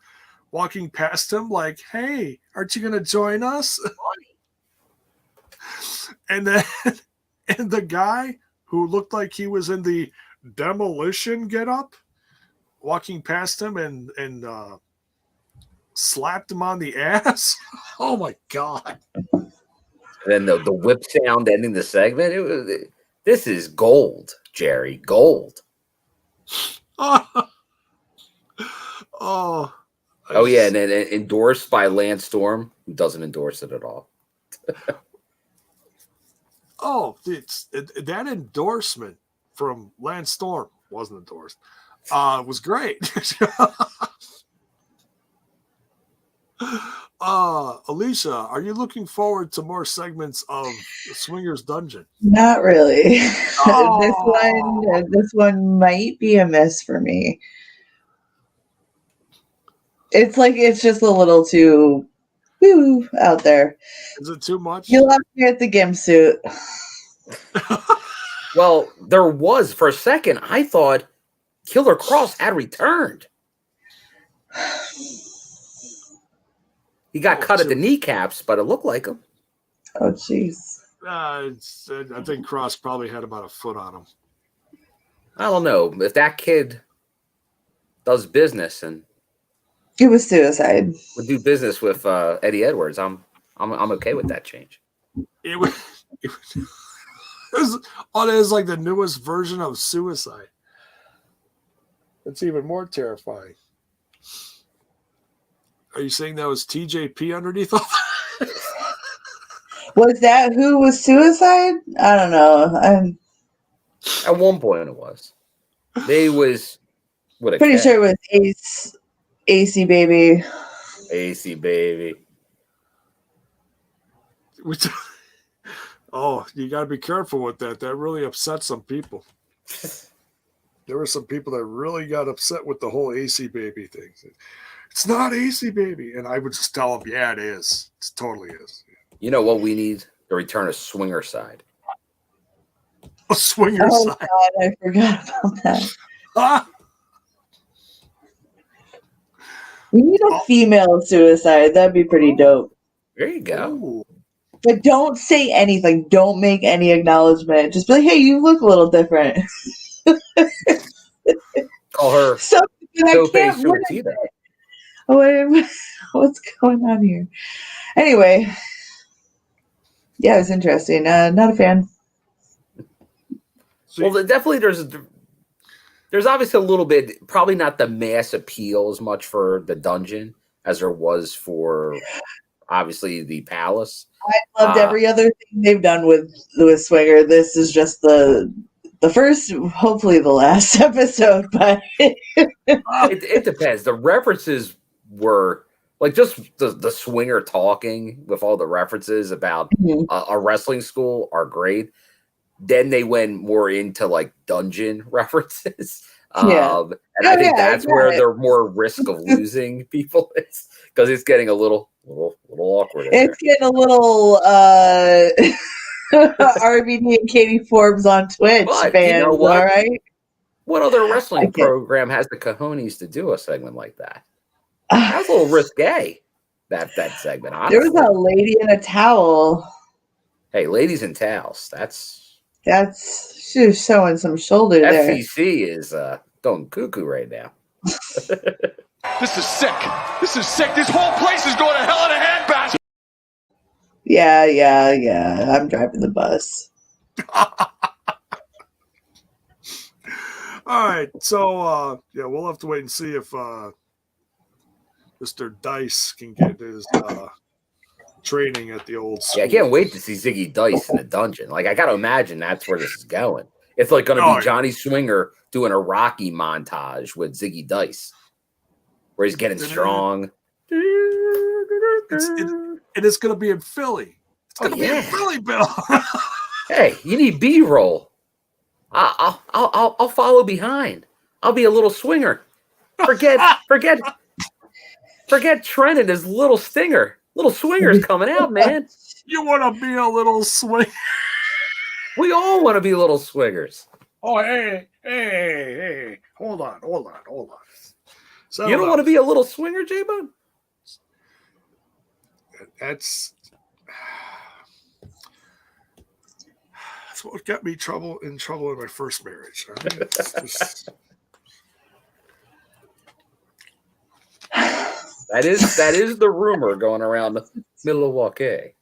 walking past him like, hey, aren't you going to join us? And then and the guy who looked like he was in the demolition getup walking past him and slapped him on the ass. Oh my God. And then the whip sound ending the segment. This is gold, Jerry. Gold. Oh yeah, and then endorsed by Lance Storm, who doesn't endorse it at all. That endorsement from Lance Storm wasn't endorsed. Was great. Alicia, are you looking forward to more segments of the Swingers Dungeon? Not really. This one might be a miss for me. It's just a little too out there. Is it too much? You left me at the gimp suit. Well, there was for a second. I thought Killer Cross had returned. He got cut at the kneecaps, but it looked like him. Oh, jeez. I think Cross probably had about a foot on him. I don't know if that kid does business and it was suicide. Would do business with Eddie Edwards. I'm okay with that change. It was like the newest version of suicide. It's even more terrifying. Are you saying that was TJP underneath all that? Was that who was suicide? I don't know. At one point it was. They was pretty sure it was AC Baby. AC Baby. Oh, you got to be careful with that. That really upset some people. There were some people that really got upset with the whole AC Baby thing. It's not AC Baby. And I would just tell them, yeah, it is. It totally is. You know what we need? The return of Swinger Side. A Swinger Side. God, I forgot about that. We need a female suicide. That'd be pretty dope. There you go. Ooh. But don't say anything. Don't make any acknowledgement. Just be like, hey, you look a little different. Call her What's going on here? Anyway, Yeah, it was interesting. Not a fan. Well, definitely there's obviously a little bit, probably not the mass appeal as much for the dungeon as there was for obviously the palace. I loved every other thing they've done with Swinger. This is just the first, hopefully the last episode, but it depends. The references were like just the Swinger talking with all the references about a wrestling school are great. Then they went more into like dungeon references. And I think that's where they're more risk of losing people because it's getting a little awkward. It's getting a little RVD and Katie Forbes on Twitch fans, you know what? all right? What other wrestling program has the cojones to do a segment like that? That's a little risque, that segment, honestly. There was a lady in a towel. Hey, ladies in towels. She was showing some shoulder there. FCC is going cuckoo right now. This is sick. This is sick. This whole place is going to hell in a handbasket. Yeah. I'm driving the bus. All right, so we'll have to wait and see if Mr. Dice can get his training at the old school. Yeah, I can't wait to see Ziggy Dice in the dungeon. Like, I got to imagine that's where this is going. It's like going to be Johnny Swinger doing a Rocky montage with Ziggy Dice, where he's getting strong. It is going to be in Philly. It's going to be in Philly, Bill. Hey, you need B-roll. I'll follow behind. I'll be a little swinger. Forget Trent and his little stinger. Little swinger's coming out, man. You want to be a little swinger? We all want to be little swingers. Oh, hey. Hold on. You don't want to be a little swinger, J-Bone? That's what got me in trouble in my first marriage. Right? That is the rumor going around Milwaukee.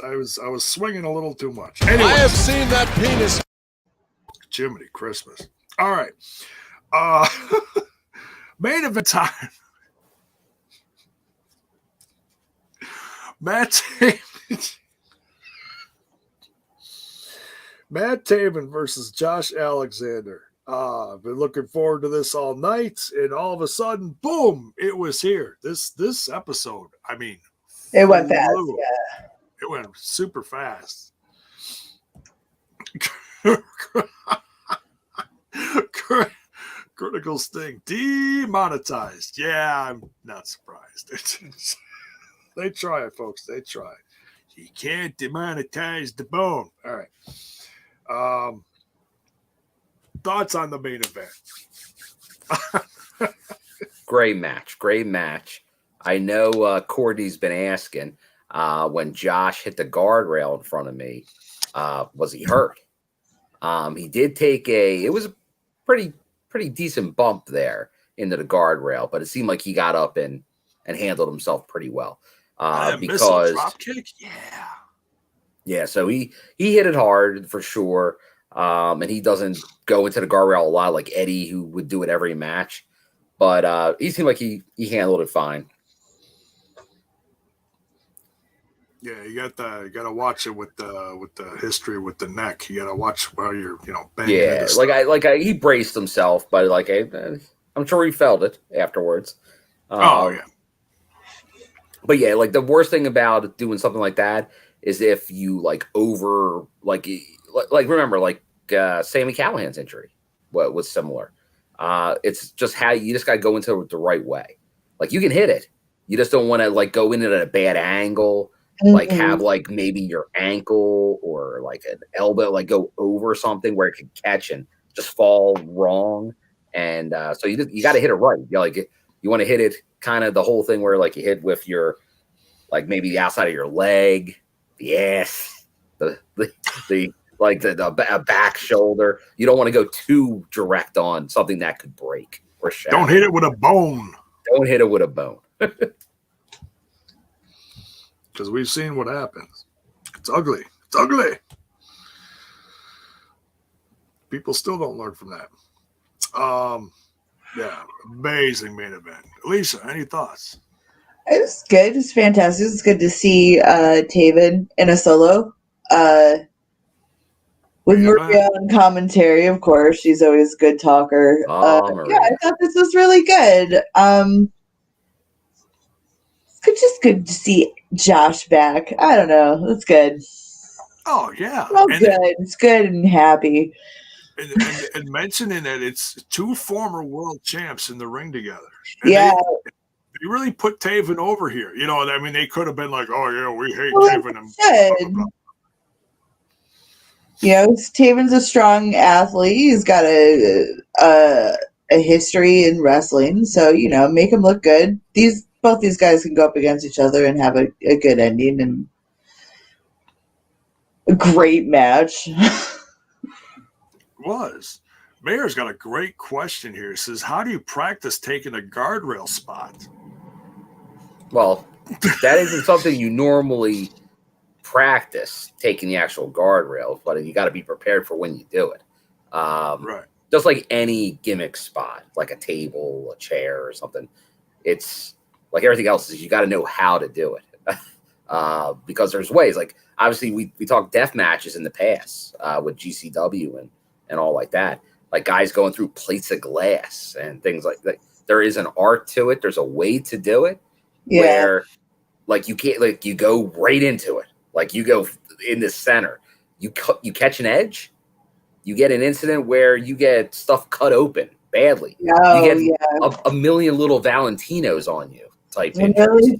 I was swinging a little too much. Anyway, I have seen that penis. Jiminy Christmas. All right. Main event time. Matt Taven versus Josh Alexander. I've been looking forward to this all night, and all of a sudden, boom, it was here. This episode, I mean, it went fast. Yeah. It went super fast. Critical Sting demonetized. Yeah, I'm not surprised. They try it, folks. They try. You can't demonetize the bone. All right. Thoughts on the main event? Great match. I know Courtney's been asking when Josh hit the guardrail in front of me, was he hurt? He did take it was a pretty decent bump there into the guardrail, but it seemed like he got up and handled himself pretty well. Because drop kick? Yeah, so he hit it hard for sure. And he doesn't go into the guardrail a lot like Eddie, who would do it every match. But he seemed like he handled it fine. Yeah, you got to watch it with the history with the neck. You got to watch while you're banging. Yeah, he braced himself, but I'm sure he felt it afterwards. Yeah. But yeah, like the worst thing about doing something like that is if you remember Sami Callihan's injury was similar. It's just how you just got to go into it the right way. Like you can hit it, you just don't want to go in at a bad angle. Mm-hmm. Have maybe your ankle or an elbow go over something where it could catch and just fall wrong. And so you got to hit it right. You want to hit it kind of the whole thing where you hit with your maybe the outside of your leg, the ass, the back shoulder. You don't want to go too direct on something that could break or shatter. Don't hit it with a bone. Don't hit it with a bone. Because we've seen what happens. It's ugly. It's ugly. People still don't learn from that. Yeah, amazing main event. Alicia, any thoughts? It was good. It's fantastic. It's good to see Taven in a solo. With Maria on commentary, of course. She's always a good talker. Yeah, I thought this was really good. It's just good to see Josh back. I don't know. It's good. Oh, yeah. Well, good. It's good and happy. And mentioning that it's two former world champs in the ring together. And yeah. They really put Taven over here. You know, I mean, they could have been like, oh, yeah, we hate Taven. And blah, blah, blah. You know, Taven's a strong athlete. He's got a history in wrestling. So, you know, make him look good. Both these guys can go up against each other and have a good ending and a great match. Was. Mayor's got a great question here. It says, how do you practice taking a guardrail spot? Well, that isn't something you normally practice, taking the actual guardrail, but you got to be prepared for when you do it. Right. Just like any gimmick spot, like a table, a chair, or something. It's like everything else is you got to know how to do it. Because there's ways. Like, obviously, we talked death matches in the past with GCW and all like that. Like guys going through plates of glass and things like that. There is an art to it. There's a way to do it where like you can't, like you go right into it. Like you go in the center, you catch an edge, you get an incident where you get stuff cut open badly. Oh, you get a million little Valentinos on you type injuries.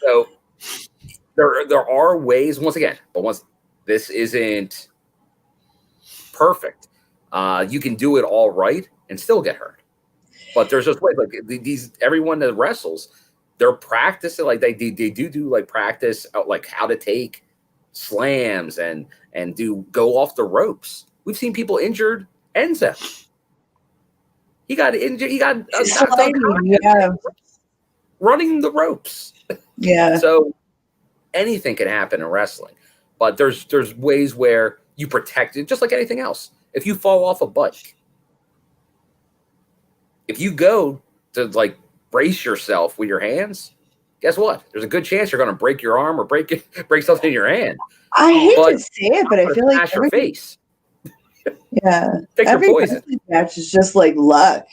So there are ways, once again, but once this isn't perfect, you can do it all right and still get hurt. But there's just ways, like everyone that wrestles, they're practicing, like they do like practice like how to take slams and go off the ropes. We've seen people injured. Enzo, he got injured. He got running the ropes. Yeah. So anything can happen in wrestling, but there's ways where you protect it, just like anything else. If you fall off a bike, if you go to like brace yourself with your hands, guess what? There's a good chance you're going to break your arm or break something in your hand. I hate to say it, but I feel like smash your face. Yeah, Pick your poison. Match is just like luck.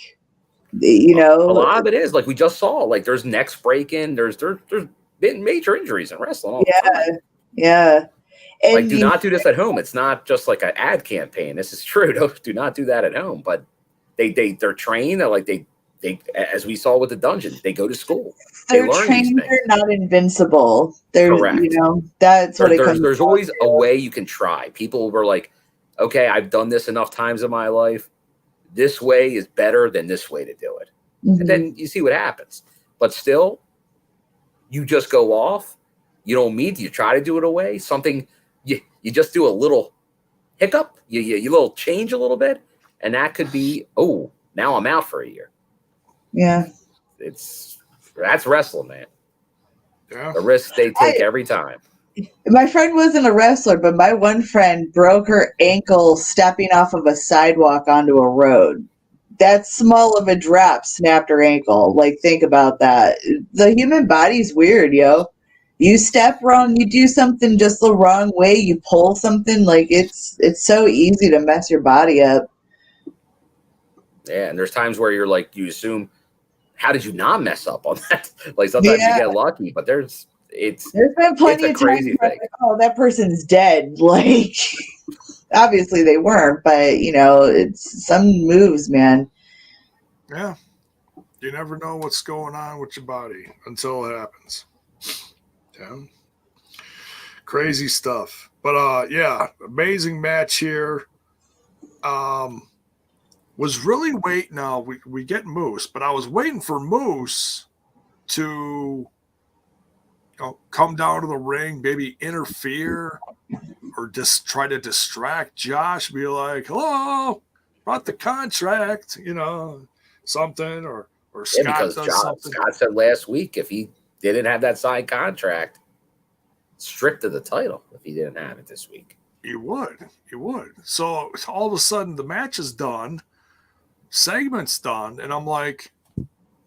You know, a lot of it is like we just saw. Like there's necks breaking. There's been major injuries in wrestling. Yeah. And like, do not do this at home. It's not just like an ad campaign. This is true. Do not do that at home. But they're trained. They're like they as we saw with the dungeon. They go to school. They're trained. They're not invincible. They're correct. You know, that's what it comes. There's always a way you can try. People were like, okay, I've done this enough times in my life. This way is better than this way to do it. Mm-hmm. And then you see what happens. But still, you just go off. You don't mean to. You try to do it away. Something. You just do a little hiccup, you little change a little bit, and that could be, oh, now I'm out for a year. Yeah. That's wrestling, man. Yeah. The risk they take every time. My friend wasn't a wrestler, but my one friend broke her ankle stepping off of a sidewalk onto a road. That small of a drop snapped her ankle. Like, think about that. The human body's weird, yo. You step wrong, you do something just the wrong way, you pull something, like it's so easy to mess your body up. Yeah, and there's times where you're like, you assume, how did you not mess up on that? Like sometimes you get lucky, but there's been plenty of times where like, oh, that person's dead. Like obviously they weren't, but you know, it's some moves, man. Yeah. You never know what's going on with your body until it happens. Yeah. Crazy stuff. But yeah, amazing match here. Was really waiting. Now we get Moose, but I was waiting for Moose to come down to the ring, maybe interfere or just try to distract Josh, be like, hello, brought the contract, you know, something or Scott because does something. Scott said last week if he didn't have that signed contract, stripped of the title if he didn't have it this week. He would. So all of a sudden the match is done, segment's done, and I'm like,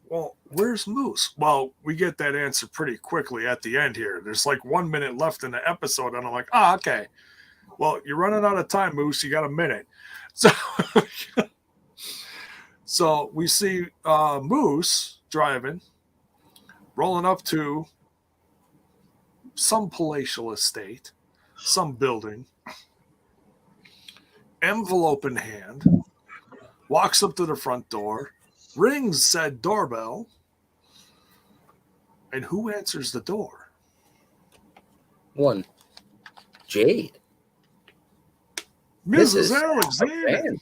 well, where's Moose? Well, we get that answer pretty quickly at the end here. There's like 1 minute left in the episode, and I'm like, okay. Well, you're running out of time, Moose. You got a minute. So we see Moose driving, rolling up to some palatial estate, some building, envelope in hand, walks up to the front door, rings said doorbell, and who answers the door? One, Jade. Mrs. Alexander.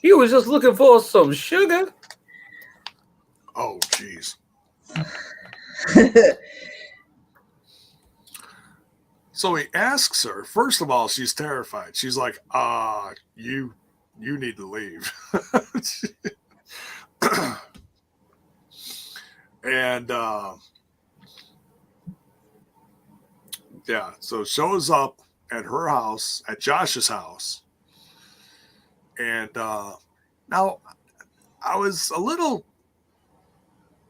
He was just looking for some sugar. Oh, jeez. So he asks her. First of all, she's terrified. She's like, you need to leave. And yeah, so shows up at her house, at Josh's house. And now I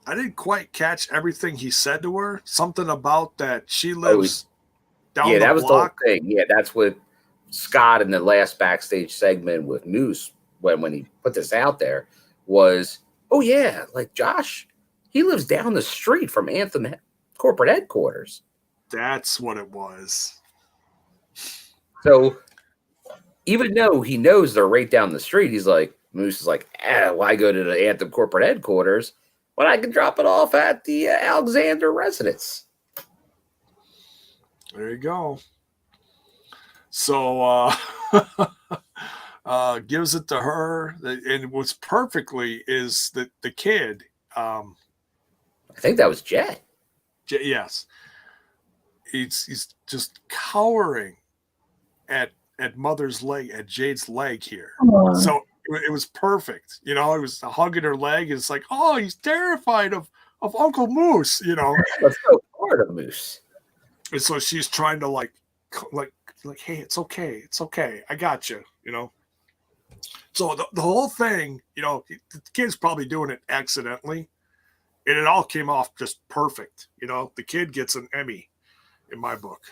didn't quite catch everything he said to her. Something about that she lives down the block. Yeah, that was the whole thing. Yeah, that's what Scott in the last backstage segment with Moose, when he put this out there, was, oh yeah, like Josh, he lives down the street from Anthem corporate headquarters. That's what it was. So even though he knows they're right down the street, he's like, Moose is like, why go to the Anthem corporate headquarters when I can drop it off at the Alexander residence? There you go. So gives it to her, and what's perfectly is that the kid. I think that was Jay. Yes, he's just cowering at mother's leg, at Jade's leg here. Aww. So it was perfect. You know, it was hugging her leg. It's like, oh, he's terrified of Uncle Moose. You know, that's so part of Moose. And so she's trying to like, hey, it's okay, I got you. You know. So the whole thing, you know, the kid's probably doing it accidentally, and it all came off just perfect. You know, the kid gets an Emmy in my book.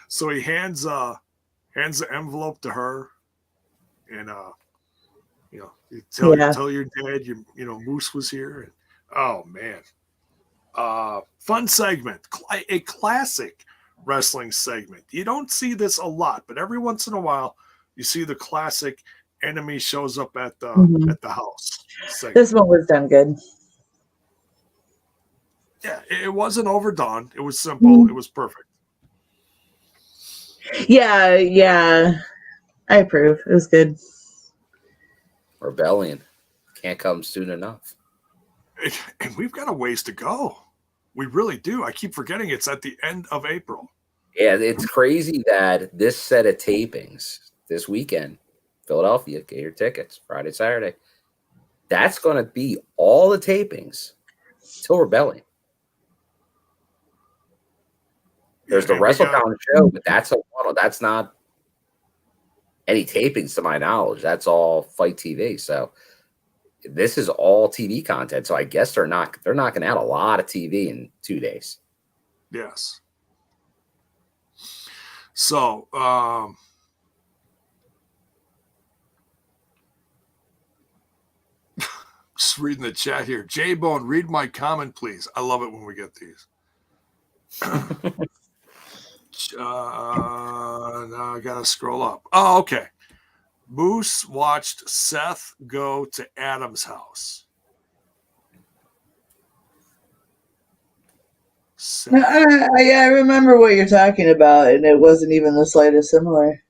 So he hands the envelope to her, and you know, you tell your dad you know Moose was here. And, oh man, fun segment, a classic wrestling segment. You don't see this a lot, but every once in a while you see the classic enemy shows up at the house segment. This one was done good. Yeah, it wasn't overdone. It was simple. It was perfect. Yeah. I approve. It was good. Rebellion can't come soon enough. And we've got a ways to go. We really do. I keep forgetting it's at the end of April. Yeah, it's crazy that this set of tapings this weekend, Philadelphia, get your tickets, Friday, Saturday. That's going to be all the tapings till Rebellion. There's the WrestleCon show, but that's not any tapings to my knowledge. That's all Fight TV. So this is all TV content. So I guess they're knocking out a lot of TV in 2 days. Yes. So just reading the chat here. J-Bone, read my comment, please. I love it when we get these. Now I gotta scroll up. Oh, okay. Moose watched Seth go to Adam's house. I remember what you're talking about, and it wasn't even the slightest similar.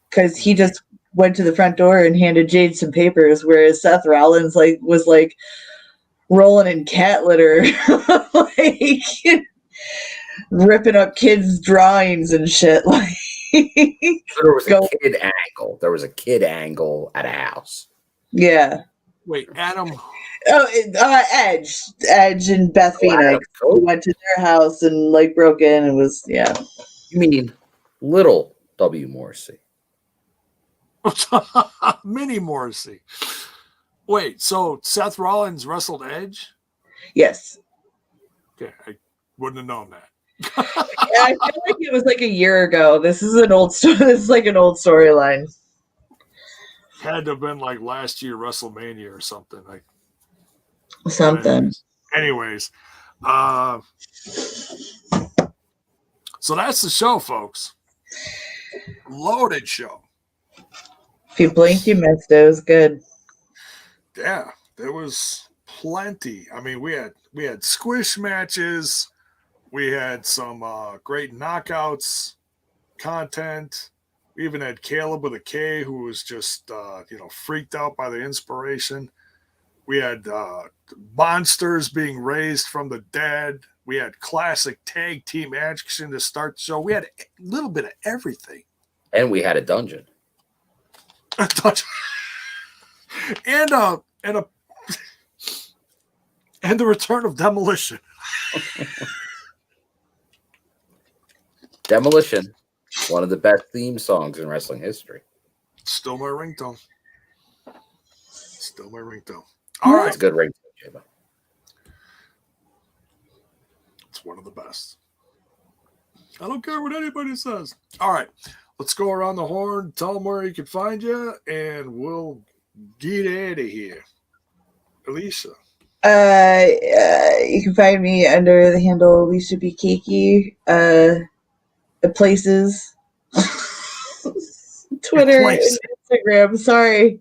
Because he just went to the front door and handed Jade some papers, whereas Seth Rollins was rolling in cat litter, ripping up kids' drawings and shit. So there was a kid angle. There was a kid angle at a house. Yeah. Wait, Adam. Edge and Beth Phoenix. We went to their house and like broke in and was You mean little W. Morrissey? Mini Morrissey. Wait, so Seth Rollins wrestled Edge? Yes. Okay, I wouldn't have known that. I feel like it was like a year ago. This is an old story. This is like an old storyline. Had to have been like last year WrestleMania or something. Something. Anyways, so that's the show, folks. Loaded show. If you blinked, you missed it. It was good. Yeah, there was plenty. I mean, we had squish matches. We had some great knockouts, content. We even had Caleb with a K, who was just freaked out by the inspiration. We had monsters being raised from the dead. We had classic tag team action to start the show. We had a little bit of everything. And we had a dungeon. And the return of Demolition. Demolition, one of the best theme songs in wrestling history. Still my ringtone. All right. It's a good ringtone, Jabo. It's one of the best. I don't care what anybody says. All right. Let's go around the horn, tell them where you can find you, and we'll get out of here. Alicia. You can find me under the handle Alicia B. Cakey. Places. Twitter and Instagram. Sorry.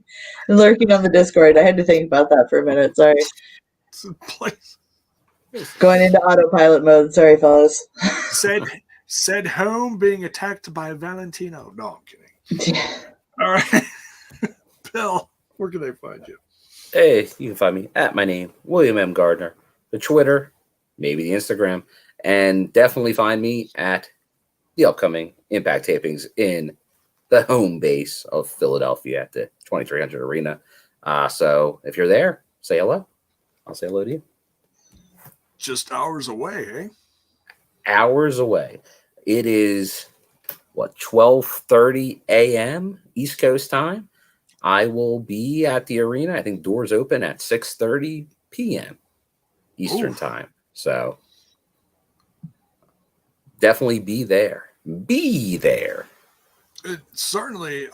I'm lurking on the Discord. I had to think about that for a minute. Sorry. Going into autopilot mode. Sorry, fellas. Said home being attacked by Valentino. No, I'm kidding. All right. Bill, where can they find you? Hey, you can find me at my name, William M. Gardner. The Twitter, maybe the Instagram, and definitely find me at the upcoming Impact tapings in the home base of Philadelphia at the 2300 Arena. So if you're there, say hello. I'll say hello to you. Just hours away, eh? Hours away. It is, 12:30 a.m. East Coast time. I will be at the arena. I think doors open at 6:30 p.m. Eastern time. So definitely be there. Be there. Certainly,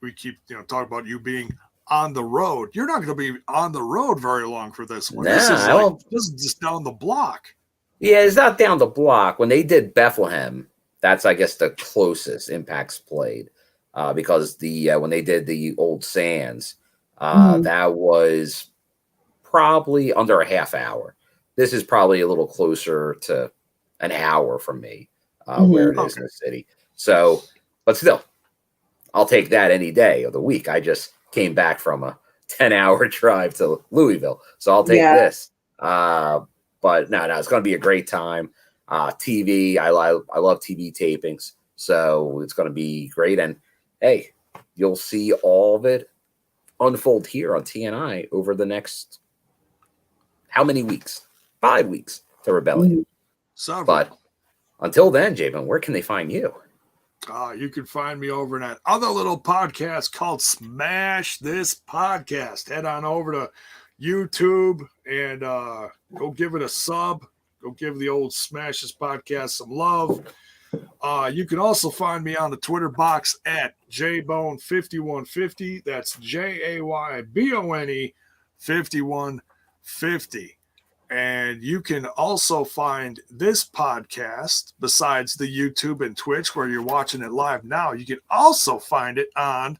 we keep talking about you being on the road. You're not going to be on the road very long for this one. Nah, this is just down the block. Yeah, it's not down the block. When they did Bethlehem, that's I guess the closest Impact's played. Because when they did the Old Sands, that was probably under a half hour. This is probably a little closer to an hour from me, where it is in the city. So, but still, I'll take that any day of the week. I just came back from a 10-hour drive to Louisville, so I'll take this. But no, it's going to be a great time. TV, I love TV tapings, so it's going to be great. And hey, you'll see all of it unfold here on TNI over the next how many weeks? 5 weeks to Rebellion. But until then, Javen, where can they find you? You can find me over in that other little podcast called Smash This Podcast. Head on over to YouTube and go give it a sub. Go give the old Smash This Podcast some love. You can also find me on the Twitter box at JBone5150. That's JAYBONE 5150. And you can also find this podcast besides the YouTube and Twitch where you're watching it live now. You can also find it on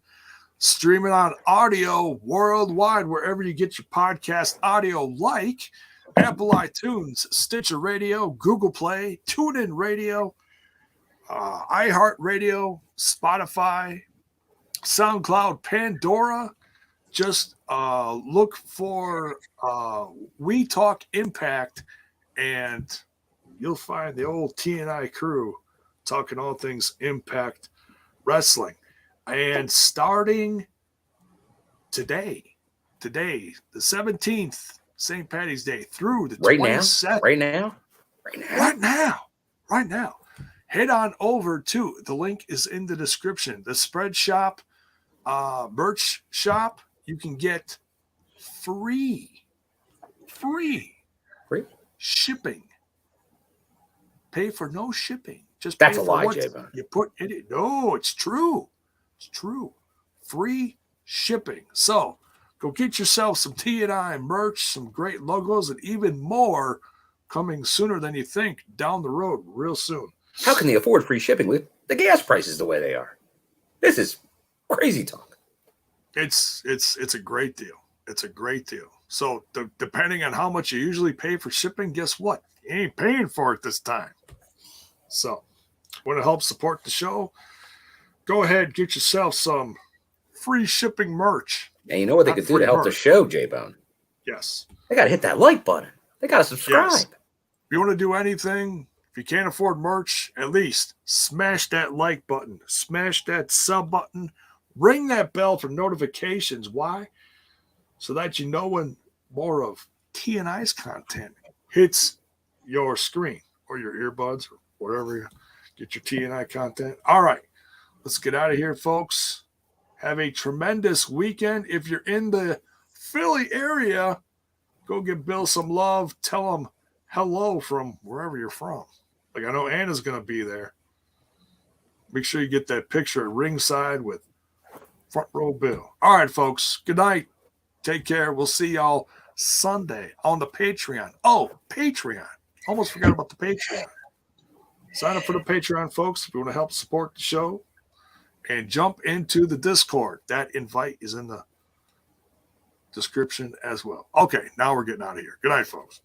streaming on audio worldwide, wherever you get your podcast audio, like Apple iTunes, Stitcher Radio, Google Play, TuneIn Radio, iHeart Radio, Spotify, SoundCloud, Pandora. Just look for We Talk Impact, and you'll find the old TNI crew talking all things Impact Wrestling. And starting today, today, the 17th, St. Patty's Day, through the Right 27th. Right now. Head on over to, the link is in the description, the Spread Shop, merch shop. You can get free shipping. Pay for no shipping. Just That's pay a for lie, what J-Bone. you put in it. No, it's true. It's true. Free shipping. So go get yourself some TNI merch, some great logos, and even more coming sooner than you think down the road real soon. How can they afford free shipping with the gas prices the way they are? This is crazy talk. It's a great deal. It's a great deal. So depending on how much you usually pay for shipping, guess what? You ain't paying for it this time. So want to help support the show? Go ahead, get yourself some free shipping merch. And you know what they could do to help the show, J-Bone? Yes. They got to hit that like button. They got to subscribe. Yes. If you want to do anything, if you can't afford merch, at least smash that like button, smash that sub button, ring that bell for notifications. Why? So that you know when more of TNI's content hits your screen or your earbuds or wherever you get your TNI content. All right, let's get out of here, folks. Have a tremendous weekend. If you're in the Philly area, go give Bill some love. Tell him hello from wherever you're from. Like, I know Anna's going to be there. Make sure you get that picture at ringside with Front Row Bill. All right, folks. Good night. Take care. We'll see y'all Sunday on the Patreon. Oh, Patreon. Almost forgot about the Patreon. Sign up for the Patreon, folks, if you want to help support the show. And jump into the Discord. That invite is in the description as well. Okay, now we're getting out of here. Good night, folks.